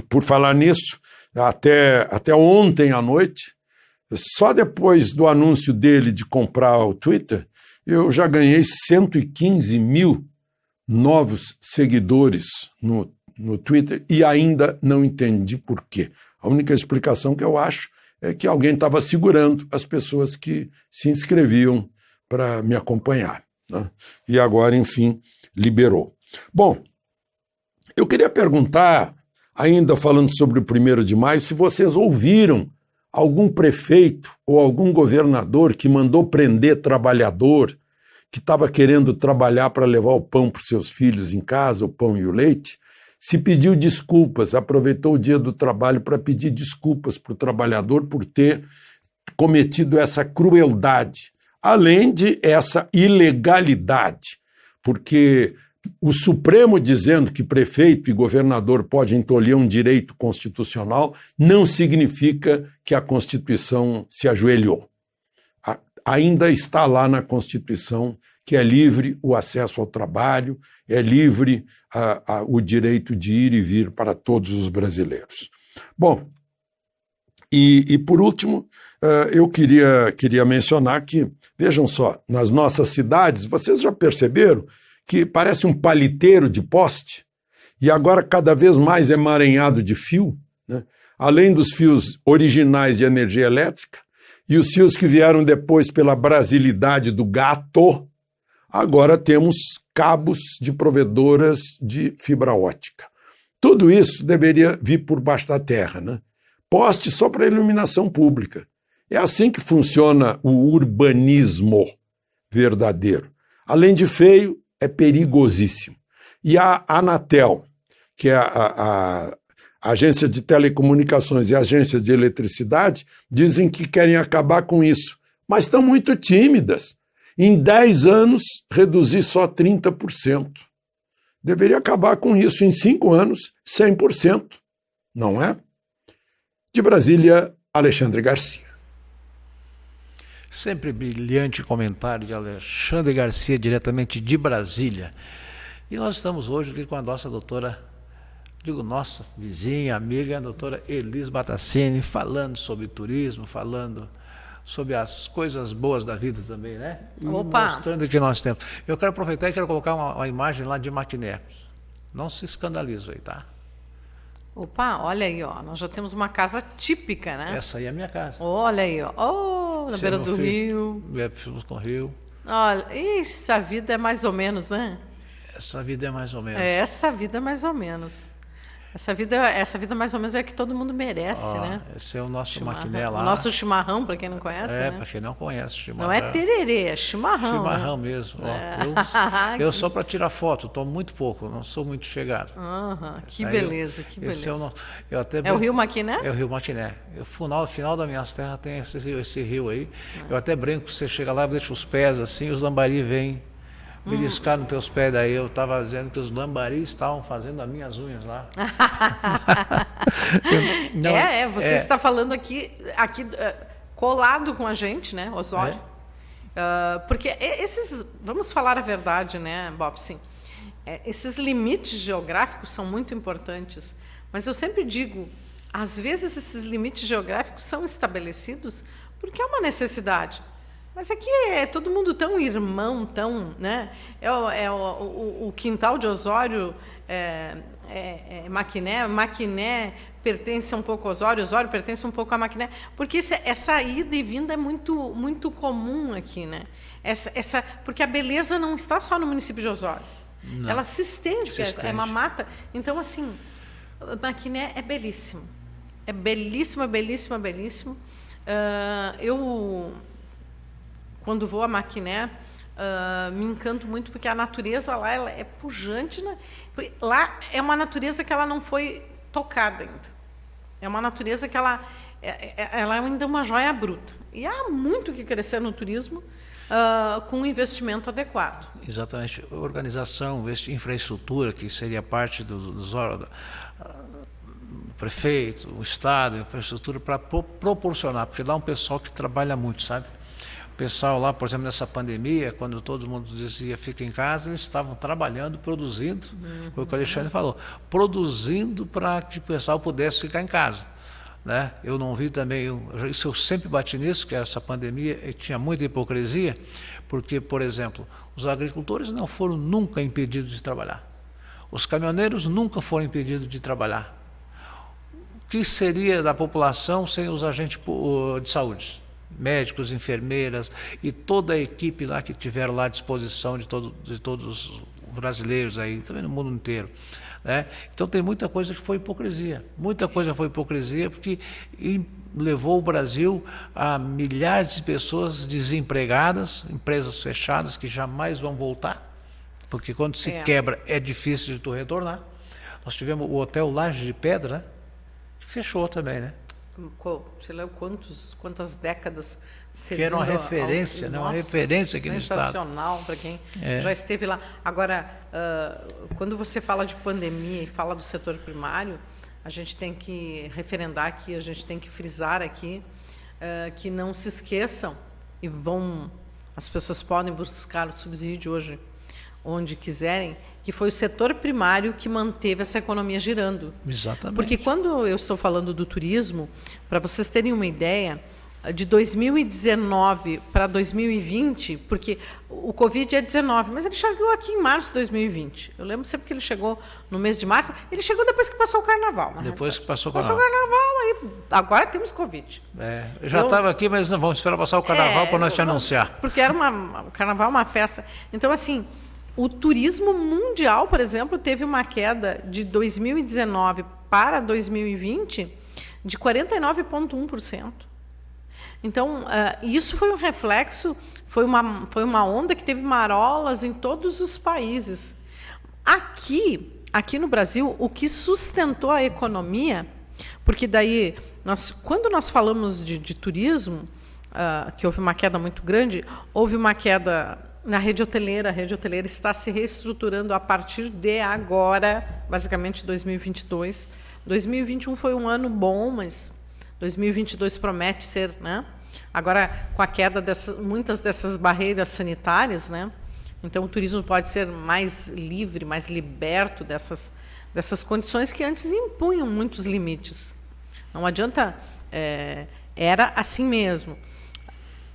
Por falar nisso, até ontem à noite, só depois do anúncio dele de comprar o Twitter, eu já ganhei 115 mil novos seguidores no Twitter e ainda não entendi por quê. A única explicação que eu acho é que alguém estava segurando as pessoas que se inscreviam para me acompanhar, né? E agora, enfim, liberou. Bom, eu queria perguntar, ainda falando sobre o 1º de maio, se vocês ouviram algum prefeito ou algum governador que mandou prender trabalhador que estava querendo trabalhar para levar o pão para os seus filhos em casa, o pão e o leite, se pediu desculpas, aproveitou o dia do trabalho para pedir desculpas para o trabalhador por ter cometido essa crueldade, além de essa ilegalidade, porque o Supremo dizendo que prefeito e governador podem tolher um direito constitucional não significa que a Constituição se ajoelhou. Ainda está lá na Constituição que é livre o acesso ao trabalho, é livre o direito de ir e vir para todos os brasileiros. Bom, e por último, eu queria mencionar que, vejam só, nas nossas cidades, vocês já perceberam que parece um paliteiro de poste e agora cada vez mais emaranhado de fio, né? Além dos fios originais de energia elétrica e os fios que vieram depois pela brasilidade do gato, agora temos cabos de provedoras de fibra ótica. Tudo isso deveria vir por baixo da terra, né? Poste só para iluminação pública. É assim que funciona o urbanismo verdadeiro. Além de feio, é perigosíssimo. E a Anatel, que é a agência de telecomunicações e a agência de eletricidade, dizem que querem acabar com isso, mas estão muito tímidas. Em 10 anos, reduzir só 30%. Deveria acabar com isso em 5 anos, 100%. Não é? De Brasília, Alexandre Garcia.
Sempre brilhante comentário de Alexandre Garcia, diretamente de Brasília. E nós estamos hoje aqui com a nossa doutora, nossa vizinha, amiga, a doutora Elis Batacini, falando sobre turismo, falando sobre as coisas boas da vida também, né? E mostrando o que nós temos. Eu quero aproveitar e quero colocar uma imagem lá de Maquiné. Não se escandalize aí, tá?
Opa, olha aí, ó. Nós já temos uma casa típica, né?
Essa aí é a minha casa.
Olha aí, ó. Oh, na beira do rio.
Fomos com o rio.
Olha, essa vida é mais ou menos, né?
Essa vida é mais ou menos.
Essa vida é mais ou menos. Essa vida mais ou menos é a que todo mundo merece, né?
Esse é o nosso
chimarrão.
Maquiné lá.
O nosso chimarrão, para quem não conhece, né?
Para quem não conhece, chimarrão.
Não é tererê, é chimarrão.
Chimarrão,
né?
mesmo. Eu sou para tirar foto, tomo muito pouco, não sou muito chegado.
Que beleza, que beleza. É o Rio Maquiné?
É o Rio Maquiné. No final das minhas terras tem esse rio aí. Eu até brinco que você chega lá, deixa os pés assim, os lambari vêm beliscar nos teus pés daí. Eu estava dizendo que os lambaris estavam fazendo as minhas unhas lá.
Você está falando aqui colado com a gente, né, Osório? Porque vamos falar a verdade, né, Bob? Sim, esses limites geográficos são muito importantes, mas eu sempre digo, às vezes esses limites geográficos são estabelecidos porque é uma necessidade. Mas aqui é todo mundo tão irmão, tão, né? O quintal de Osório é Maquiné, Maquiné pertence um pouco a Osório, Osório pertence um pouco a Maquiné, porque essa ida e vinda é muito, muito comum aqui, né? Porque a beleza não está só no município de Osório. Não. Ela se estende, é uma mata. Então, assim, Maquiné é belíssimo. É belíssimo, belíssimo, belíssimo. Eu, quando vou a Maquiné, me encanto muito porque a natureza lá ela é pujante, né? Lá é uma natureza que ela não foi tocada ainda. É uma natureza que ela é ainda uma joia bruta. E há muito que crescer no turismo com um investimento adequado.
Exatamente. Organização, infraestrutura, que seria parte dos órgãos, prefeito, o Estado, infraestrutura para proporcionar, porque lá é um pessoal que trabalha muito, sabe? O pessoal lá, por exemplo, nessa pandemia, quando todo mundo dizia fica em casa, eles estavam trabalhando, produzindo, foi o que o Alexandre falou, produzindo para que o pessoal pudesse ficar em casa. Né? Eu não vi também, isso eu sempre bati nisso, que essa pandemia tinha muita hipocrisia, porque, por exemplo, os agricultores não foram nunca impedidos de trabalhar, os caminhoneiros nunca foram impedidos de trabalhar. O que seria da população sem os agentes de saúde? Médicos, enfermeiras e toda a equipe lá que tiveram lá à disposição de todos os brasileiros aí, também no mundo inteiro. Né? Então tem muita coisa que foi hipocrisia, porque levou o Brasil a milhares de pessoas desempregadas, empresas fechadas que jamais vão voltar, porque quando se quebra é difícil de tu retornar. Nós tivemos o Hotel Laje de Pedra, né? Fechou também, né?
Sei lá quantas décadas
que era uma referência, né? Uma referência aqui no estado.
Sensacional para quem já esteve lá. Agora, quando você fala de pandemia e fala do setor primário, a gente tem que referendar aqui, a gente tem que frisar aqui que não se esqueçam as pessoas podem buscar o subsídio hoje onde quiserem, que foi o setor primário que manteve essa economia girando.
Exatamente.
Porque quando eu estou falando do turismo, para vocês terem uma ideia, de 2019 para 2020, porque o Covid é 19, mas ele chegou aqui em março de 2020. Eu lembro sempre que ele chegou no mês de março, ele chegou depois que passou o carnaval.
Depois que passou o
carnaval. Aí agora temos Covid.
Eu já estava aqui, mas não, vamos esperar passar o carnaval para nós te anunciar.
Porque o carnaval é uma festa. Então, assim, o turismo mundial, por exemplo, teve uma queda de 2019 para 2020 de 49,1%. Então, isso foi um reflexo, foi uma onda que teve marolas em todos os países. Aqui no Brasil, o que sustentou a economia, porque daí, quando nós falamos de turismo, que houve uma queda muito grande, houve uma queda na rede hoteleira. A rede hoteleira está se reestruturando a partir de agora, basicamente 2022. 2021 foi um ano bom, mas 2022 promete ser, né? Agora, com a queda muitas dessas barreiras sanitárias, né? Então, o turismo pode ser mais livre, mais liberto dessas condições que antes impunham muitos limites. Não adianta, era assim mesmo.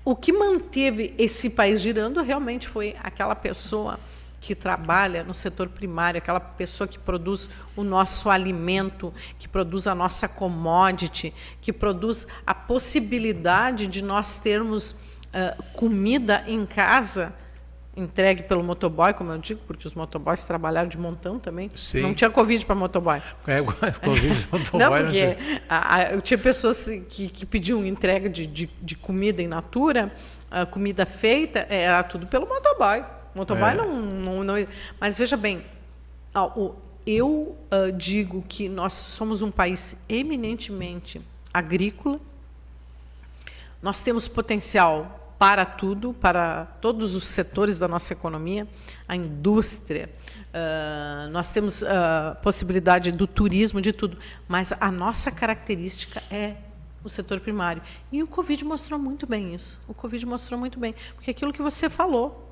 O que manteve esse país girando realmente foi aquela pessoa que trabalha no setor primário, aquela pessoa que produz o nosso alimento, que produz a nossa commodity, que produz a possibilidade de nós termos comida em casa, entregue pelo motoboy, como eu digo, porque os motoboys trabalharam de montão também.
Sim.
Não tinha Covid para motoboy.
Covid de motoboy.
Não, porque eu tinha pessoas que pediam entrega de comida in natura, comida feita, era tudo pelo motoboy. Motoboy não. Mas veja bem, eu digo que nós somos um país eminentemente agrícola, nós temos potencial para tudo, para todos os setores da nossa economia, a indústria, nós temos a possibilidade do turismo, de tudo, mas a nossa característica é o setor primário. E o Covid mostrou muito bem isso. O Covid mostrou muito bem, porque aquilo que você falou,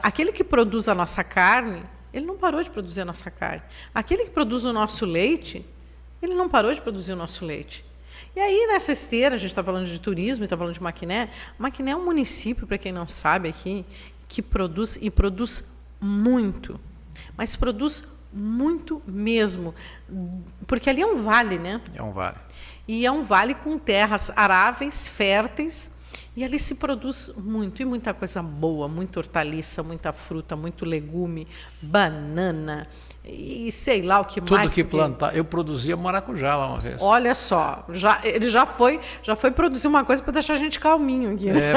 aquele que produz a nossa carne, ele não parou de produzir a nossa carne. Aquele que produz o nosso leite, ele não parou de produzir o nosso leite. E aí, nessa esteira, a gente está falando de turismo, está falando de Maquiné. Maquiné é um município, para quem não sabe aqui, que produz, e produz muito. Mas produz muito mesmo. Porque ali é um vale, né?
É um vale.
E é um vale com terras aráveis, férteis, e ali se produz muito, e muita coisa boa, muita hortaliça, muita fruta, muito legume, banana, e sei lá o que
Tudo
mais.
que plantar. Eu produzia maracujá lá uma vez.
Olha só, ele já foi produzir uma coisa para deixar a gente calminho aqui. Né?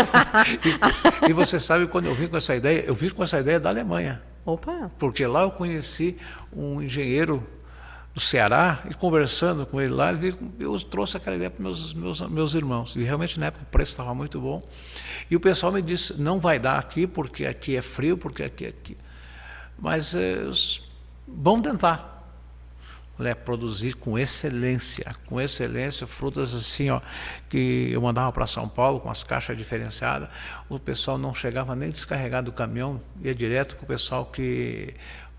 E você sabe, quando eu vim com essa ideia, da Alemanha.
Opa!
Porque lá eu conheci um engenheiro do Ceará, e conversando com ele lá, eu trouxe aquela ideia para meus irmãos. E realmente na época o preço estava muito bom. E o pessoal me disse, não vai dar aqui, porque aqui é frio, porque aqui. Mas vamos tentar. Produzir com excelência, frutas assim, ó, que eu mandava para São Paulo com as caixas diferenciadas, o pessoal não chegava nem descarregar do caminhão, ia direto para o pessoal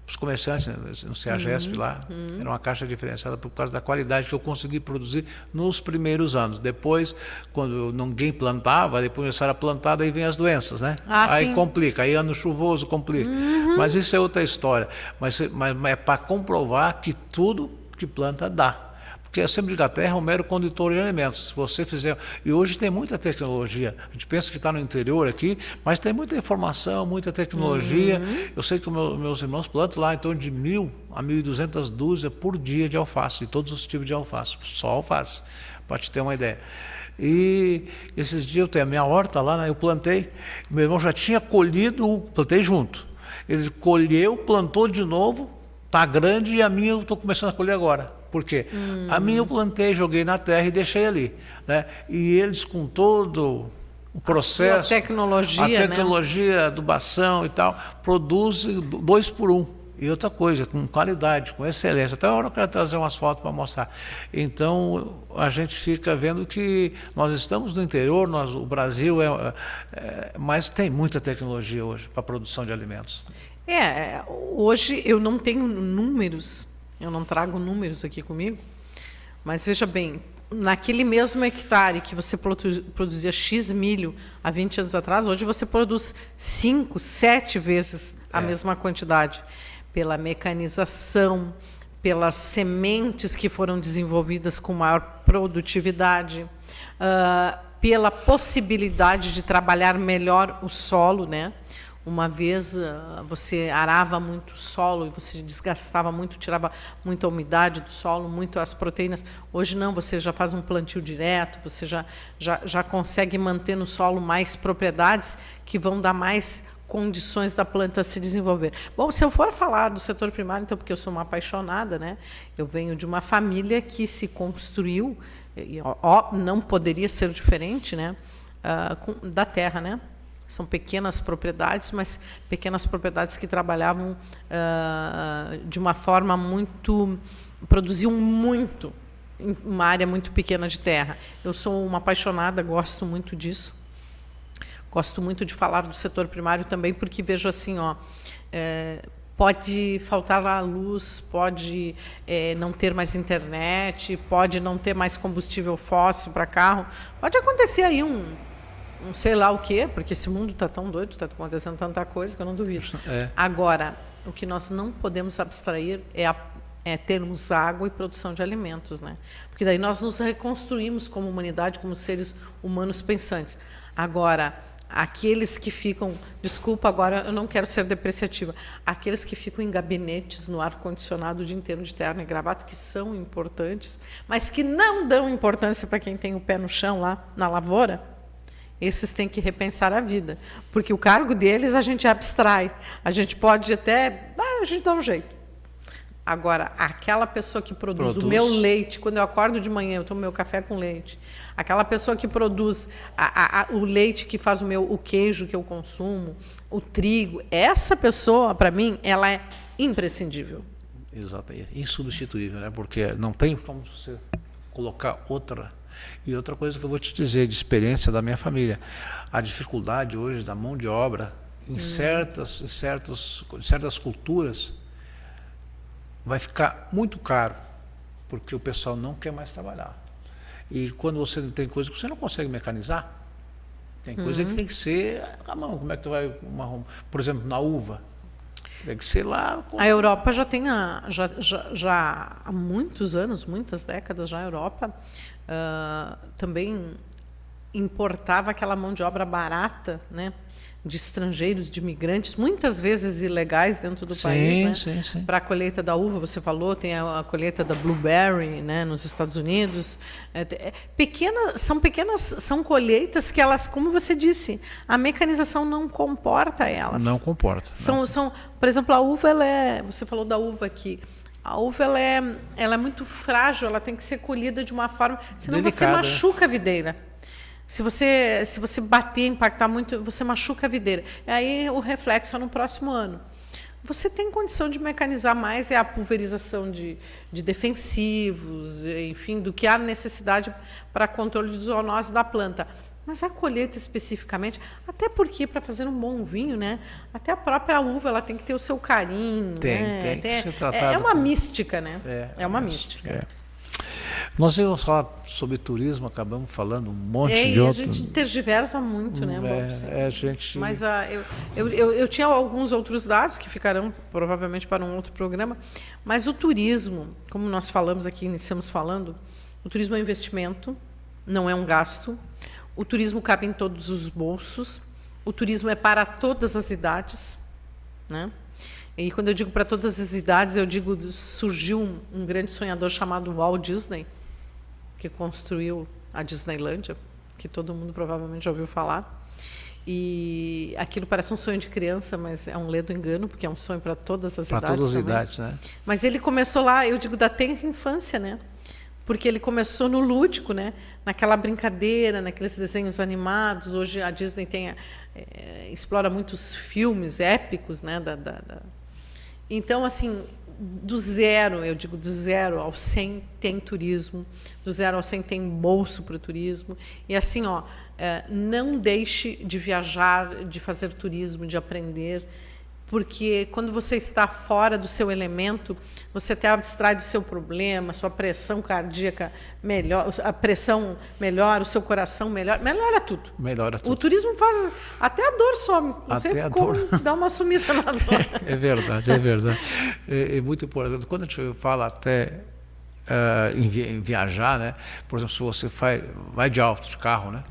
os comerciantes, né, no CEAGESP lá, era uma caixa diferenciada por causa da qualidade que eu consegui produzir nos primeiros anos. Depois, quando ninguém plantava, depois começaram a plantar, daí vem as doenças, né? Aí
sim.
complica, aí ano chuvoso complica. Mas isso é outra história. Mas é para comprovar que tudo que planta dá. Porque eu sempre digo, a terra é um mero condutor de alimentos. Se você fizer... E hoje tem muita tecnologia. A gente pensa que está no interior aqui, mas tem muita informação, muita tecnologia. Eu sei que meus irmãos plantam lá em torno de 1.000 a 1.200 dúzias por dia de alface, de todos os tipos de alface. Só alface, para te ter uma ideia. E esses dias eu tenho a minha horta lá, né, eu plantei. Meu irmão já tinha colhido, plantei junto. Ele colheu, plantou de novo, está grande, e a minha eu estou começando a colher agora. Por quê? A minha eu plantei, joguei na terra e deixei ali. Né? E eles, com todo o processo,
a tecnologia,
né? Adubação e tal, produzem 2 por 1. E outra coisa, com qualidade, com excelência. Até a hora eu quero trazer umas fotos para mostrar. Então, a gente fica vendo que nós estamos no interior, o Brasil mas tem muita tecnologia hoje para a produção de alimentos.
Hoje eu não tenho números, eu não trago números aqui comigo, mas veja bem, naquele mesmo hectare que você produzia X milho há 20 anos atrás, hoje você produz 5, 7 vezes a mesma quantidade, pela mecanização, pelas sementes que foram desenvolvidas com maior produtividade, pela possibilidade de trabalhar melhor o solo, né? Uma vez você arava muito o solo e você desgastava muito, tirava muita umidade do solo, muito as proteínas. Hoje não, você já faz um plantio direto, você já consegue manter no solo mais propriedades que vão dar mais condições da planta se desenvolver. Bom, se eu for falar do setor primário, então, porque eu sou uma apaixonada, né? Eu venho de uma família que se construiu, e, não poderia ser diferente, né? Da terra, né? São pequenas propriedades, mas pequenas propriedades que trabalhavam de uma forma muito... produziam muito em uma área muito pequena de terra. Eu sou uma apaixonada, gosto muito disso. Gosto muito de falar do setor primário também, porque vejo assim, pode faltar a luz, pode não ter mais internet, pode não ter mais combustível fóssil para carro. Pode acontecer aí um sei lá o quê, porque esse mundo está tão doido, está acontecendo tanta coisa que eu não duvido. Agora, o que nós não podemos abstrair é termos água e produção de alimentos, né? Porque daí nós nos reconstruímos como humanidade, como seres humanos pensantes. Agora, aqueles que ficam, desculpa, agora eu não quero ser depreciativa, aqueles que ficam em gabinetes no ar-condicionado o dia inteiro de terno e gravata, que são importantes, mas que não dão importância para quem tem o pé no chão lá na lavoura, esses têm que repensar a vida, porque o cargo deles a gente abstrai, a gente pode até, a gente dá um jeito. Agora, aquela pessoa que produz o
Produz.
meu leite, quando eu acordo de manhã, eu tomo meu café com leite. Aquela pessoa que produz o leite que faz o queijo que eu consumo, o trigo, essa pessoa, para mim, ela é imprescindível.
Exato, é insubstituível, né? Porque não tem como você colocar outra. E outra coisa que eu vou te dizer, de experiência da minha família, a dificuldade hoje da mão de obra em certas culturas vai ficar muito caro, porque o pessoal não quer mais trabalhar. E quando você tem coisa que você não consegue mecanizar, tem coisa que tem que ser à mão. Como é que tu vai, por exemplo, na uva? Tem que ser lá.
A Europa já tem, já há muitos anos, muitas décadas já, a Europa também importava aquela mão de obra barata, né? De estrangeiros, de imigrantes, muitas vezes ilegais dentro do país, né?
Sim.
Para a colheita da uva, você falou, tem a colheita da blueberry, né, nos Estados Unidos. São colheitas que elas, como você disse, a mecanização não comporta elas.
Não comporta.
Por exemplo, a uva, você falou da uva aqui. A uva ela é muito frágil, ela tem que ser colhida de uma forma, senão você
Delicada,
machuca a videira. Se você bater, impactar muito, você machuca a videira. E aí o reflexo é no próximo ano. Você tem condição de mecanizar mais a pulverização de defensivos, enfim, do que há necessidade para controle de zoonose da planta. Mas a colheita especificamente, até porque para fazer um bom vinho, né, até a própria uva ela tem que ter o seu carinho.
Tem que ser tratado.
É uma mística, né?
É
uma mística.
É. Nós íamos falar sobre turismo, acabamos falando um monte de
E a
outros.
gente tergiversa muito, né?
Gente.
Mas eu tinha alguns outros dados que ficarão provavelmente para um outro programa, mas o turismo, como nós falamos aqui, iniciamos falando, o turismo é um investimento, não é um gasto. O turismo cabe em todos os bolsos. O turismo é para todas as idades, né? E quando eu digo para todas as idades, eu digo, surgiu um grande sonhador chamado Walt Disney, que construiu a Disneylândia, que todo mundo provavelmente já ouviu falar. E aquilo parece um sonho de criança, mas é um ledo engano, porque é um sonho para todas as idades.
Para todas as
também.
idades, né?
Mas ele começou lá, eu digo, da tenra infância, né? Porque ele começou no lúdico, né? Naquela brincadeira, naqueles desenhos animados. Hoje a Disney explora muitos filmes épicos, né? Então, assim, do zero ao 100 tem turismo, do 0 ao 100 tem bolso para o turismo. E assim, não deixe de viajar, de fazer turismo, de aprender, porque quando você está fora do seu elemento, você até abstrai do seu problema, sua pressão cardíaca melhora, a pressão melhora, o seu coração melhora tudo.
Melhora tudo.
O turismo faz até a dor some. Não sei como dá uma sumida na dor.
É verdade. É muito importante. Quando a gente fala até em viajar, né? Por exemplo, se você vai de auto, de carro, né?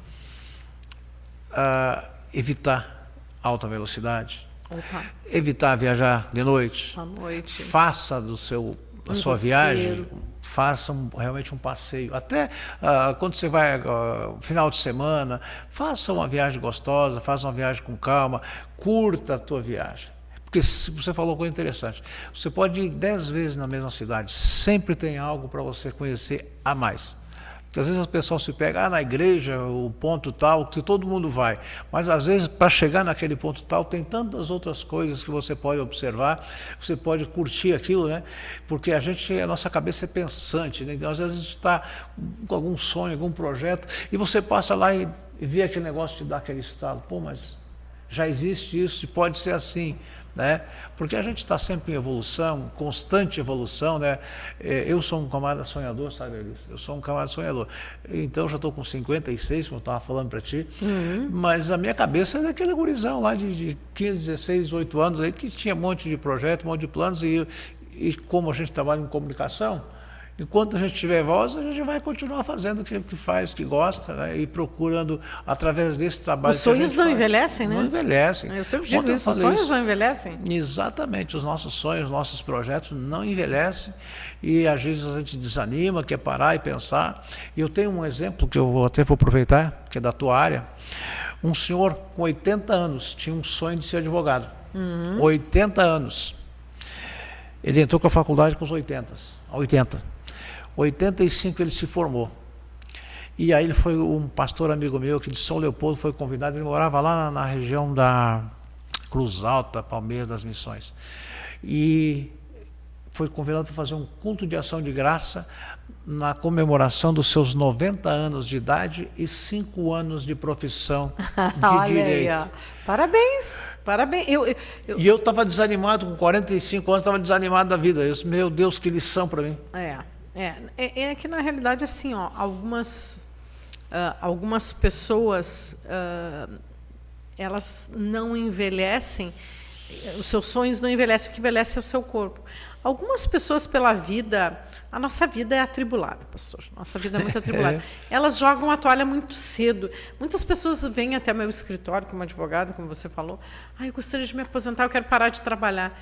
Evitar alta velocidade.
Opa.
Evitar viajar de noite.
À noite.
Faça da sua viagem, faça realmente um passeio. Até quando você vai final de semana, faça uma viagem gostosa, faça uma viagem com calma, curta a tua viagem. Porque você falou coisa interessante. Você pode ir 10 vezes na mesma cidade, sempre tem algo para você conhecer a mais. Às vezes as pessoas se pegam na igreja, o ponto tal, que todo mundo vai. Mas às vezes, para chegar naquele ponto tal, tem tantas outras coisas que você pode observar, você pode curtir aquilo, né? Porque a nossa cabeça é pensante, né? Então, às vezes a gente está com algum sonho, algum projeto, e você passa lá e vê aquele negócio, te dá aquele estalo. Pô, mas já existe isso e pode ser assim. Né? Porque a gente está sempre em evolução, constante evolução, né? Eu sou um camarada sonhador, sabe, Alice? Eu sou um camarada sonhador. Então, já estou com 56, como eu estava falando para ti, mas a minha cabeça é daquele gurizão lá de 15, 16, 18 anos aí, que tinha um monte de projeto, um monte de planos, e como a gente trabalha em comunicação, enquanto a gente tiver voz, a gente vai continuar fazendo o que faz, o que gosta, né? E procurando, através desse trabalho.
Os sonhos não envelhecem, né?
Não envelhecem.
Eu sempre digo isso, os sonhos não envelhecem.
Exatamente, os nossos sonhos, os nossos projetos não envelhecem e às vezes a gente desanima, quer parar e pensar. E eu tenho um exemplo que eu até vou aproveitar, que é da tua área. Um senhor com 80 anos tinha um sonho de ser advogado. 80 anos. Ele entrou com a faculdade com os 80. 85 ele se formou. E aí ele foi um pastor amigo meu que de São Leopoldo foi convidado, ele morava lá na região da Cruz Alta, Palmeiras das Missões. E foi convidado para fazer um culto de ação de graça na comemoração dos seus 90 anos de idade e 5 anos de profissão de
Olha
direito.
aí, ó. Parabéns, parabéns.
E eu estava desanimado, com 45 anos, estava desanimado da vida. Eu disse, meu Deus, que lição para mim.
É que na realidade assim, ó, algumas pessoas elas não envelhecem, os seus sonhos não envelhecem, o que envelhece é o seu corpo. Algumas pessoas pela vida, a nossa vida é atribulada, pastor. Nossa vida é muito atribulada. Elas jogam a toalha muito cedo. Muitas pessoas vêm até meu escritório como advogada, como você falou. Eu gostaria de me aposentar, eu quero parar de trabalhar.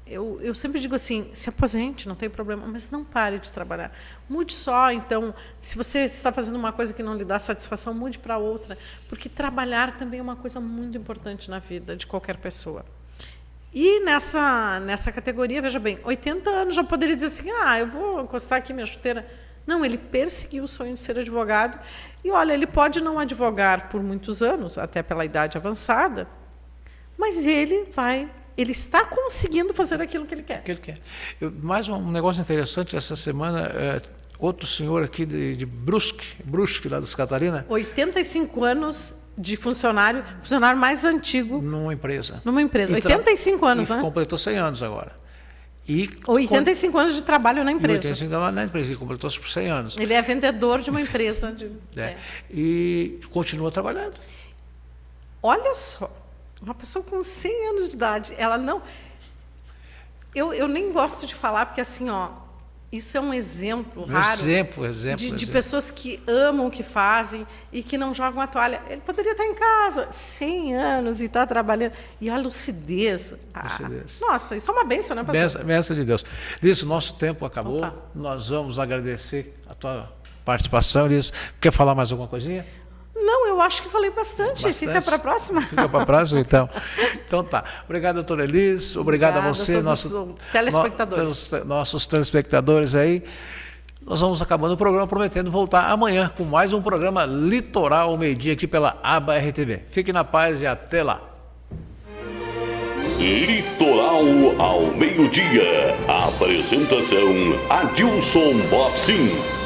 Eu sempre digo assim, se aposente, não tem problema, mas não pare de trabalhar. Mude só, então, se você está fazendo uma coisa que não lhe dá satisfação, mude para outra, porque trabalhar também é uma coisa muito importante na vida de qualquer pessoa. E nessa categoria, veja bem, 80 anos já poderia dizer assim, eu vou encostar aqui minha chuteira. Não, ele perseguiu o sonho de ser advogado, e olha, ele pode não advogar por muitos anos, até pela idade avançada, mas ele está conseguindo fazer aquilo que ele quer.
Mais um negócio interessante, essa semana, outro senhor aqui de Brusque, lá das Catarina.
85 anos de funcionário mais antigo.
Numa empresa.
85 anos, né?
Completou 100 anos agora.
85 anos de trabalho na empresa.
85 anos na empresa, ele completou 100 anos.
Ele é vendedor de uma empresa.
E continua trabalhando.
Olha só. Uma pessoa com 100 anos de idade, ela não... Eu nem gosto de falar, porque assim, isso é um exemplo raro de pessoas que amam o que fazem e que não jogam a toalha. Ele poderia estar em casa, 100 anos, e estar trabalhando. E a lucidez. Nossa, isso é uma bênção, né, pastor?
Bênção de Deus. Liz, nosso tempo acabou. Opa. Nós vamos agradecer a tua participação, Liz. Quer falar mais alguma coisinha?
Não, eu acho que falei bastante. Fica para a próxima.
Fica para a próxima, então. Então tá. Obrigado, doutora Elis. Obrigado a você, nossos telespectadores aí. Nós vamos acabando o programa, prometendo voltar amanhã com mais um programa Litoral ao meio-dia aqui pela Aba RTV. Fique na paz e até lá.
Litoral ao meio-dia. Apresentação Adilson Bofsim.